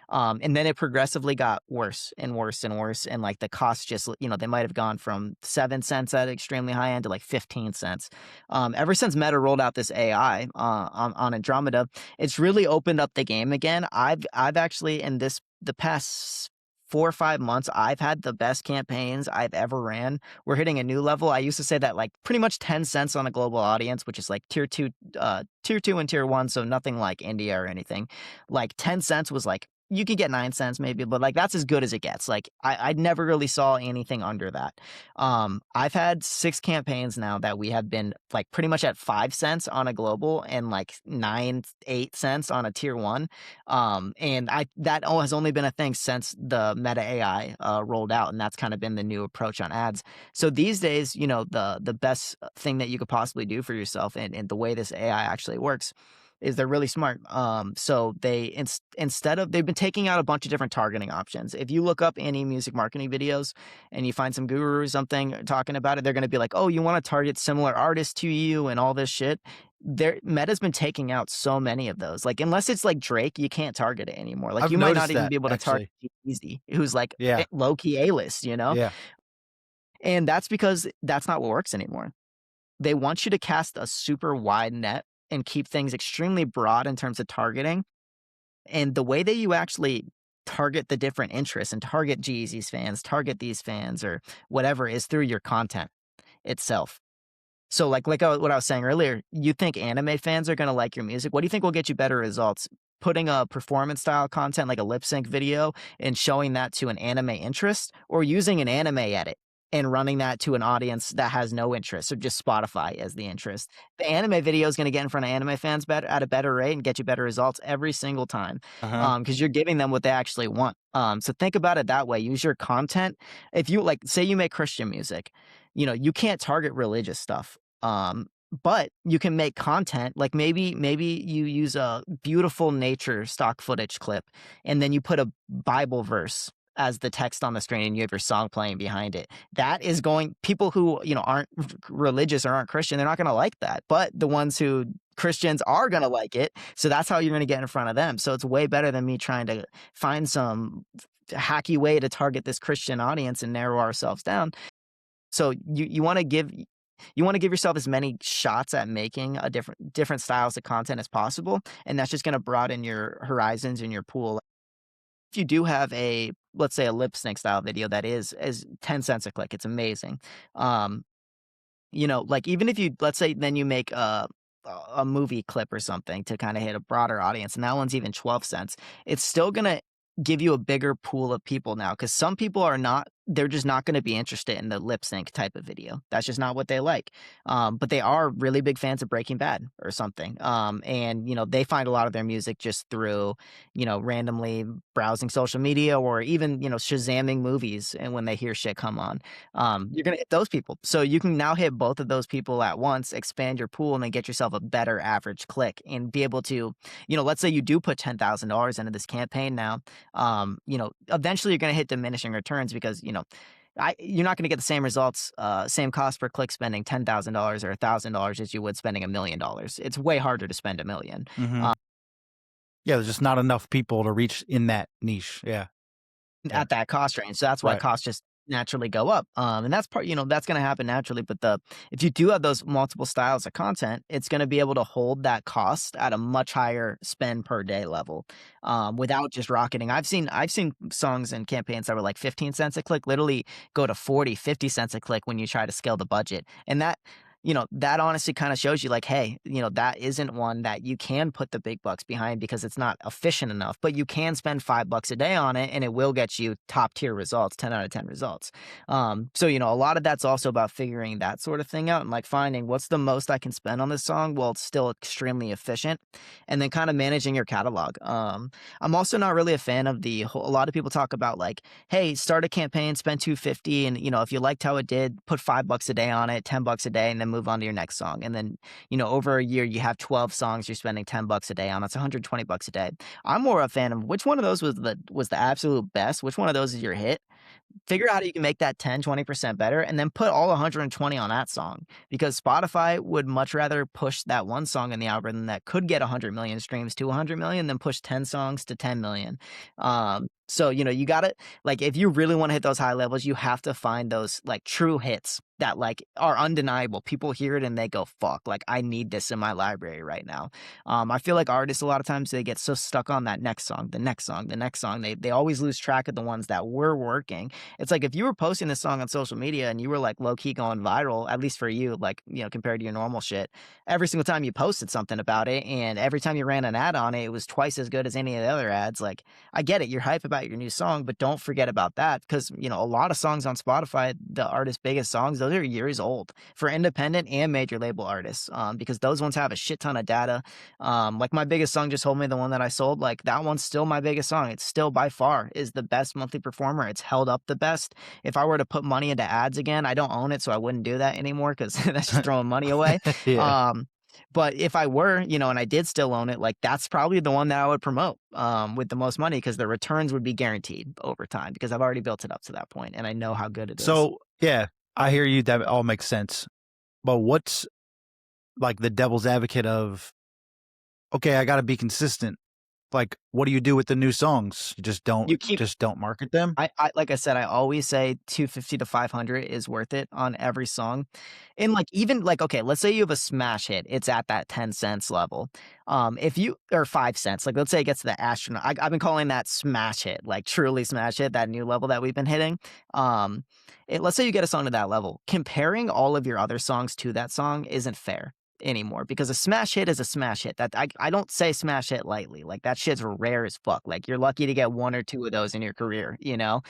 And then it progressively got worse and worse and worse. And like the cost just, they might have gone from 7 cents at extremely high end to like 15 cents. Ever since Meta rolled out this AI on Andromeda, it's really opened up the game again. I've actually in the past 4 or 5 months, I've had the best campaigns I've ever ran. We're hitting a new level. I used to say that like pretty much 10 cents on a global audience, which is like tier two and tier one, so nothing like India or anything. Like 10 cents was like you could get 9 cents maybe, but like that's as good as it gets. Like I never really saw anything under that. I've had 6 campaigns now that we have been like pretty much at 5 cents on a global and like 8 cents on a tier one. And I that has only been a thing since the Meta AI rolled out, and that's kind of been the new approach on ads. So these days, the best thing that you could possibly do for yourself, and the way this AI actually works, is they're really smart. So instead of they've been taking out a bunch of different targeting options. If you look up any music marketing videos and you find some guru or something talking about it, they're going to be like, "Oh, you want to target similar artists to you and all this shit." Meta's been taking out so many of those. Like, unless it's like Drake, you can't target it anymore. Like, I've you might not noticed even that be able to target actually. Easy, who's like Yeah, low key A list, yeah. and that's because that's not what works anymore. They want you to cast a super wide net and keep things extremely broad in terms of targeting. And the way that you actually target the different interests and target Jeezy's fans, target these fans or whatever is through your content itself. So what I was saying earlier, you think anime fans are gonna like your music? What do you think will get you better results? Putting a performance style content like a lip sync video and showing that to an anime interest, or using an anime edit and running that to an audience that has no interest, or just Spotify as the interest? The anime video is gonna get in front of anime fans better at a better rate and get you better results every single time, Uh-huh. because you're giving them what they actually want. So think about it that way. Use your content. If you like, say you make Christian music, you can't target religious stuff. But you can make content like maybe you use a beautiful nature stock footage clip, and then you put a Bible verse as the text on the screen and you have your song playing behind it. That is going people who, aren't religious or aren't Christian, they're not going to like that. But the ones who Christians are going to like it. So that's how you're going to get in front of them. So it's way better than me trying to find some hacky way to target this Christian audience and narrow ourselves down. So you want to give yourself as many shots at making a different styles of content as possible, and that's just going to broaden your horizons and your pool. If you do have a, let's say, a lip sync style video that is 10 cents a click, it's amazing. Um, like, even if you, let's say, then you make a movie clip or something to kind of hit a broader audience, and that one's even 12 cents, it's still gonna give you a bigger pool of people now, because some people they're just not going to be interested in the lip sync type of video. That's just not what they like. But they are really big fans of Breaking Bad or something. And they find a lot of their music just through, randomly browsing social media, or even, Shazamming movies. And when they hear shit come on, you're going to hit those people. So you can now hit both of those people at once, expand your pool, and then get yourself a better average click and be able to, let's say you do put $10,000 into this campaign now. Eventually you're going to hit diminishing returns, because, you're not going to get the same results, same cost per click spending $10,000 or $1,000 as you would spending $1 million. It's way harder to spend 1 million. Mhm. Yeah, there's just not enough people to reach in that niche. Yeah, yeah, At that cost range. So that's why right. costs just naturally go up. And that's that's going to happen naturally. But if you do have those multiple styles of content, it's going to be able to hold that cost at a much higher spend per day level, without just rocketing. I've seen songs and campaigns that were like 15 cents a click literally go to 40, 50 cents a click when you try to scale the budget. And that honestly kind of shows you like, hey, that isn't one that you can put the big bucks behind because it's not efficient enough, but you can spend $5 a day on it and it will get you top tier results, 10 out of 10 results. So, a lot of that's also about figuring that sort of thing out and like finding what's the most I can spend on this song while it's still extremely efficient, and then kind of managing your catalog. I'm also not really a fan of a lot of people talk about like, hey, start a campaign, spend 250, and if you liked how it did, put $5 a day on it, $10 a day, and then move on to your next song. And then, you know, over a year, you have 12 songs you're spending $10 a day on. That's $120 a day. I'm more a fan of which one of those was the absolute best. Which one of those is your hit? Figure out how you can make that 10, 20% better and then put all 120 on that song because Spotify would much rather push that one song in the algorithm that could get 100 million streams to 100 million than push 10 songs to 10 million. So, you know, you got to like if you really want to hit those high levels, you have to find those like true hits that like are undeniable. People hear it and they go, "Fuck, like I need this in my library right now." I feel like artists a lot of times they get so stuck on that next song, the next song, the next song. They always lose track of the ones that were working. It's like if you were posting this song on social media and you were like low key going viral, at least for you, like, you know, compared to your normal shit, every single time you posted something about it and every time you ran an ad on it, it was twice as good as any of the other ads. Like, I get it, you're hype about your new song, but don't forget about that because, you know, a lot of songs on Spotify, the artist's biggest songs, those are years old for independent and major label artists because those ones have a shit ton of data. Like my biggest song just told me the one that I sold, like that one's still my biggest song. It's still by far is the best monthly performer. It's held up the best. If I were to put money into ads again, I don't own it, so I wouldn't do that anymore because that's just throwing money away. Yeah. Um, but if I were, you know, and I did still own it, like that's probably the one that I would promote with the most money because the returns would be guaranteed over time because I've already built it up to that point and I know how good it is. So, yeah, I hear you, that all makes sense. But what's, like, the devil's advocate of, "Okay, I gotta be consistent." Like, what do you do with the new songs? You You keep just don't market them? I like I said, I always say 250 to 500 is worth it on every song. And, like, even, like, okay, let's say you have a smash hit, it's at that 10 cents level. If you or 5 cents, like, let's say it gets to the astronaut I've been calling that smash hit, like, truly smash hit, that new level that we've been hitting. Um, let's say you get a song to that level. Comparing all of your other songs to that song isn't fair anymore because a smash hit is a smash hit. That I don't say smash hit lightly. Like that shit's rare as fuck. Like you're lucky to get one or two of those in your career, you know?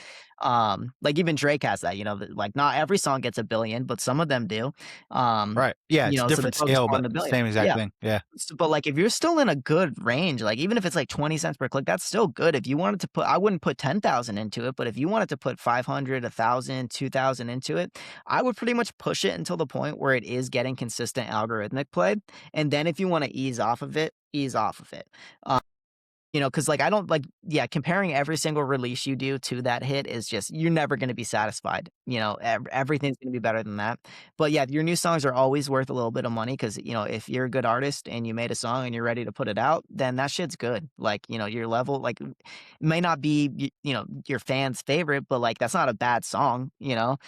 Like even Drake has that, you know, like not every song gets a billion, but some of them do. Um, Right. Yeah, you it's a know, so they different focus scale, more on but the billion. same exact Yeah. thing. Yeah. But like if you're still in a good range, like even if it's like 20 cents per click, that's still good. If you wanted to put, I wouldn't put 10,000 into it, but if you wanted to put 500, 1,000, 2,000 into it, I would pretty much push it until the point where it is getting consistent algorithmic play. And then if you want to ease off of it, ease off of it. You know, because like I don't like, yeah, comparing every single release you do to that hit is just you're never going to be satisfied. You know, everything's going to be better than that. But yeah, your new songs are always worth a little bit of money because you know if you're a good artist and you made a song and you're ready to put it out, then that shit's good. Like you know, your level like may not be you know your fans' favorite, but like that's not a bad song. You know,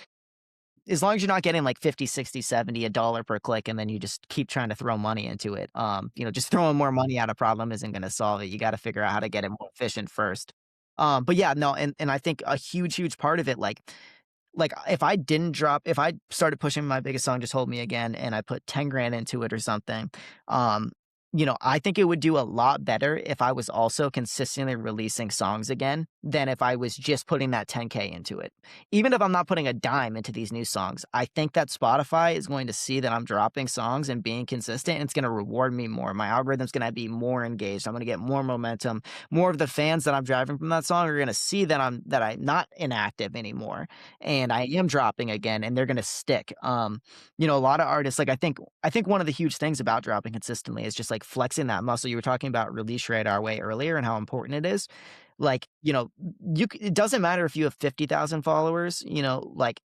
as long as you're not getting like 50, 60, 70, a dollar per click, and then you just keep trying to throw money into it. You know, just throwing more money at a problem isn't gonna solve it. You gotta figure out how to get it more efficient first. But yeah, no, and I think a huge, huge part of it, like, if I started pushing my biggest song, "Just Hold Me Again," and I put 10 grand into it or something, um, you know, I think it would do a lot better if I was also consistently releasing songs again than if I was just putting that 10K into it. Even if I'm not putting a dime into these new songs, I think that Spotify is going to see that I'm dropping songs and being consistent, and it's gonna reward me more. My algorithm's gonna be more engaged. I'm gonna get more momentum. More of the fans that I'm driving from that song are gonna see that I'm not inactive anymore and I am dropping again and they're gonna stick. You know, a lot of artists like I think one of the huge things about dropping consistently is just like flexing that muscle. You were talking about release radar way earlier and how important it is. Like, you know, it doesn't matter if you have 50,000 followers, you know, like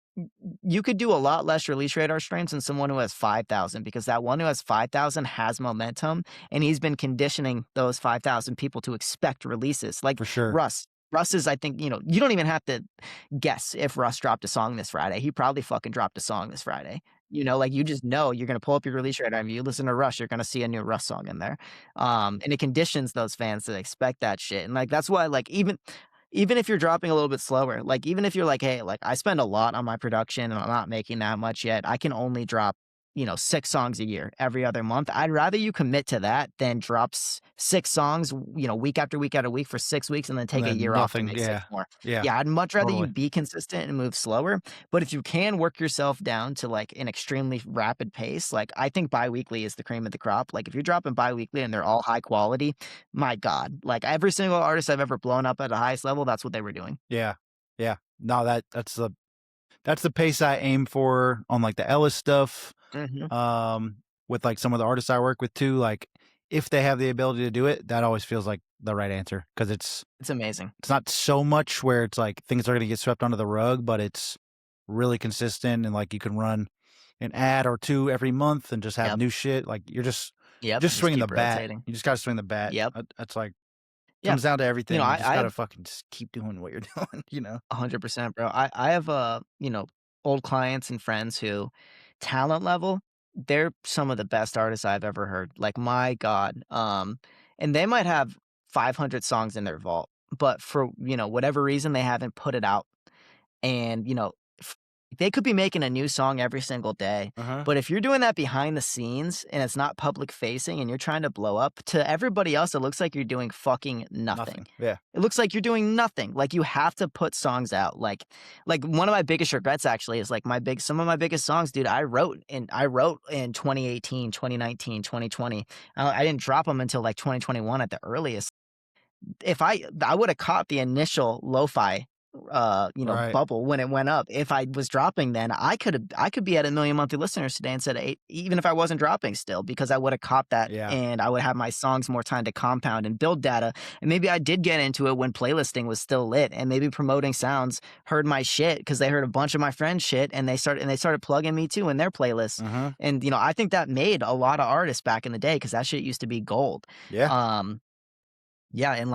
you could do a lot less release radar streams than someone who has 5,000 because that one who has 5,000 has momentum and he's been conditioning those 5,000 people to expect releases. Like For sure. Russ. Russ is, I think, you know, you don't even have to guess if Russ dropped a song this Friday. He probably fucking dropped a song this Friday. You know, like you just know you're gonna pull up your release radar and you listen to Russ, you're gonna see a new Russ song in there. And it conditions those fans to expect that shit. And like that's why like even if you're dropping a little bit slower, like even if you're like, hey, like I spend a lot on my production and I'm not making that much yet, I can only drop, you know, 6 songs a year every other month. I'd rather you commit to that than drops 6 songs, you know, week after week after week for 6 weeks and then And take a then year off to nothing. make six Yeah. more. Yeah. Yeah, I'd much rather you Totally. be consistent and move slower. But if you can work yourself down to like an extremely rapid pace, like I think biweekly is the cream of the crop. Like if you're dropping biweekly and they're all high quality, my God, like every single artist I've ever blown up at the highest level, that's what they were doing. Yeah. Yeah. No, that's the pace I aim for on, like, the Ellis stuff. Mhm. um, with, like, some of the artists I work with too, like, if they have the ability to do it, that always feels like the right answer because It's amazing. it's not so much where it's like things are gonna get swept under the rug, but it's really consistent and, like, you can run an ad or 2 every month and just have Yep. new shit, like, Yep, just just swinging the keep bat. rotating. You just gotta swing the bat. Yep. That's, like Yeah. comes down to You know, everything. You just I gotta have fucking just keep doing what you're doing, you know? 100%, bro. I have, old clients and friends who talent level, they're some of the best artists I've ever heard. Like, my god. And they might have 500 songs in their vault, but for, whatever reason, they haven't put it out. And, f they could be making a new song every single day, Uh-huh. but if you're doing that behind the scenes and it's not public facing and you're trying to blow up, to everybody else, it looks like you're doing fucking nothing. Nothing. Yeah. It looks like you're doing nothing. Like, you have to put songs out. Like one of my biggest regrets actually is like some of my biggest songs, dude, I wrote in 2018, 2019, 2020. I didn't drop them until like 2021 at the earliest. If I would have caught the initial lo-fi, Right. bubble when it went up. If I was dropping then, I could be at 1,000,000 monthly listeners today instead of 8, even if I wasn't dropping still, because I would have caught that Yeah. and I would have my songs more time to compound and build data. And maybe I did get into it when playlisting was still lit, and maybe Promoting Sounds heard my shit because they heard a bunch of my friends' shit, and they started plugging me too in their playlists. Uh-huh. And, I think that made a lot of artists back in the day because that shit used to be gold. Yeah. Um yeah, and,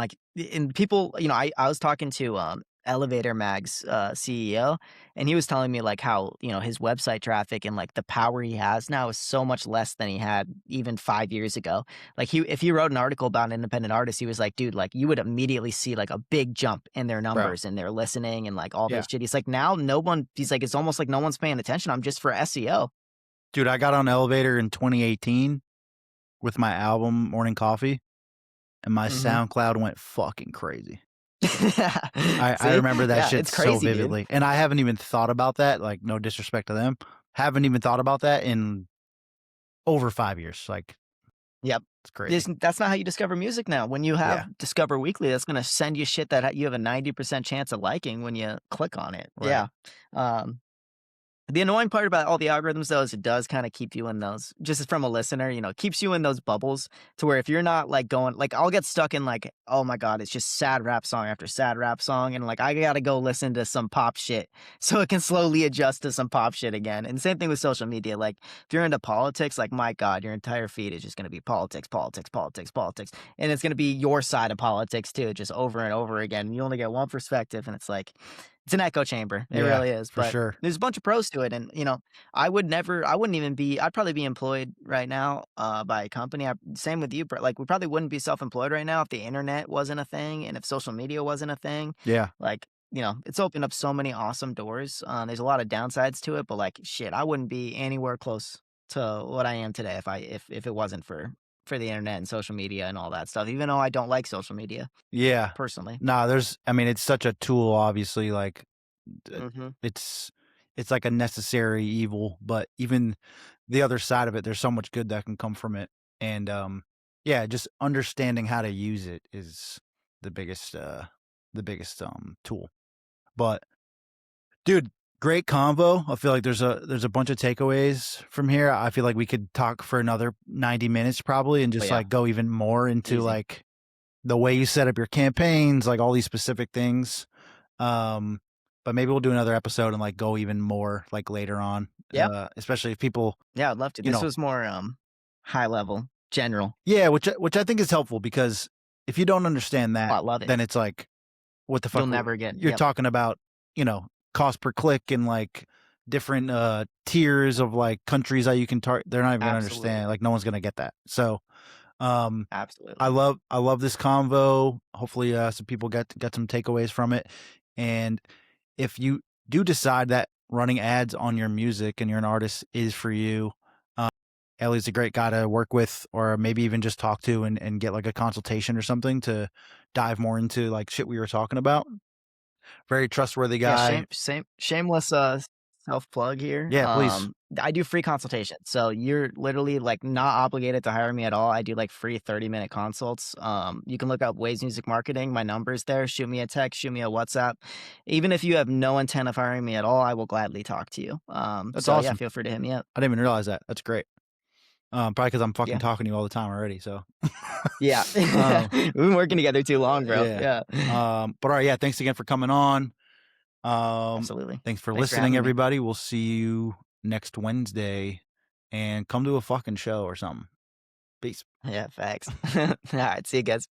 and people, I was talking to, Elevator Mag's, CEO, and he was telling me, like, how, his website traffic and, like, the power he has now is so much less than he had even 5 years ago. Like, if he wrote an article about an independent artist, he was like, "Dude, like, you would immediately see, like, a big jump in their Bro. numbers and their listening and, like, all this Yeah. shit." He's like, "Now he's like, "It's almost like no one's paying attention. I'm just for SEO." Dude, I got on Elevator in 2018 with my album Morning Coffee, and my Mhm. SoundCloud went fucking crazy. I See? remember that Yeah, shit it's so crazy, dude. vividly, and I haven't even thought about that, like, no disrespect to them, haven't even thought about that in over 5 years, like, Yep. it's crazy. That's not how you discover music now. When you Yeah, have Discover Weekly, that's gonna send you shit that you have a 90% chance of liking when you click on it. right. Yeah. Um the annoying part about all the algorithms, though, is it does kinda keep you in those, just as from a listener, it keeps you in those bubbles to where if you're not, like, going like, I'll get stuck in, like, "Oh my god, it's just sad rap song after sad rap song," and, like, I gotta go listen to some pop shit so it can slowly adjust to some pop shit again, and same thing with social media, like, if you're into politics, like, my god, your entire feed is just gonna be politics, politics, politics, politics, and it's gonna be your side of politics too, just over and over again. You only get one perspective, and it's an echo chamber. It Yeah, really is, for but sure. there's a bunch of pros to it, and, I wouldn't even be I'd probably be employed right now, by a company. Same with you, like, we probably wouldn't be self-employed right now if the internet wasn't a thing and if social media wasn't a thing. Yeah. Like, it's opened up so many awesome doors. There's a lot of downsides to it, but, like, shit, I wouldn't be anywhere close to what I am today if it wasn't for the internet and social media and all that stuff, even though I don't like social media Yeah. personally. Nah, I mean, it's such a tool, obviously, like, d Mhm. it's it's like a necessary evil, but even the other side of it, there's so much good that can come from it, and, yeah, just understanding how to use it is the biggest, uh tool. But, dude, great convo. I feel like there's a bunch of takeaways from here. I feel like we could talk for another 90 minutes probably and Oh, just, yeah. like, go even more into, Easy. like, the way you set up your campaigns, like, all these specific things. Um, but maybe we'll do another episode and, like, go even more, like, later on, Yeah. especially if people, Yeah, I'd love to. you This know was more, high level, general. yeah, which I think is helpful because if you don't understand Oh, that, I love it. then it's like, what the You'll fuck never get you're yep, talking about, cost per click and, like, different, tiers of, like, countries that you can they're not even gonna absolutely, understand, like, no one's gonna get that. So, um, absolutely. I love this convo. Hopefully, some people get some takeaways from it, and if you do decide that running ads on your music and you're an artist is for you, Ellie's a great guy to work with or maybe even just talk to and get, like, a consultation or something to dive more into, like, shit we were talking about. Very trustworthy Yeah, guy. shameless, self plug here. Yeah, please. I do free consultations, so you're literally like not obligated to hire me at all. I do like free 30-minute consults. You can look up Waves Music Marketing. My number's there. Shoot me a text. Shoot me a WhatsApp. Even if you have no intent of hiring me at all, I will gladly talk to you. That's So yeah, awesome. feel free to hit me up. I didn't even realize that. That's great. Probably because I'm fucking Yeah, talking to you all the time already. So, yeah. um, We've been working together too long, bro. yeah. Yeah, But all right, yeah. Thanks again for coming on. absolutely. Thanks for Thanks for listening, having me. everybody. We'll see you next Wednesday, and come to a fucking show or something. Peace. Yeah, facts. All right, see you guys.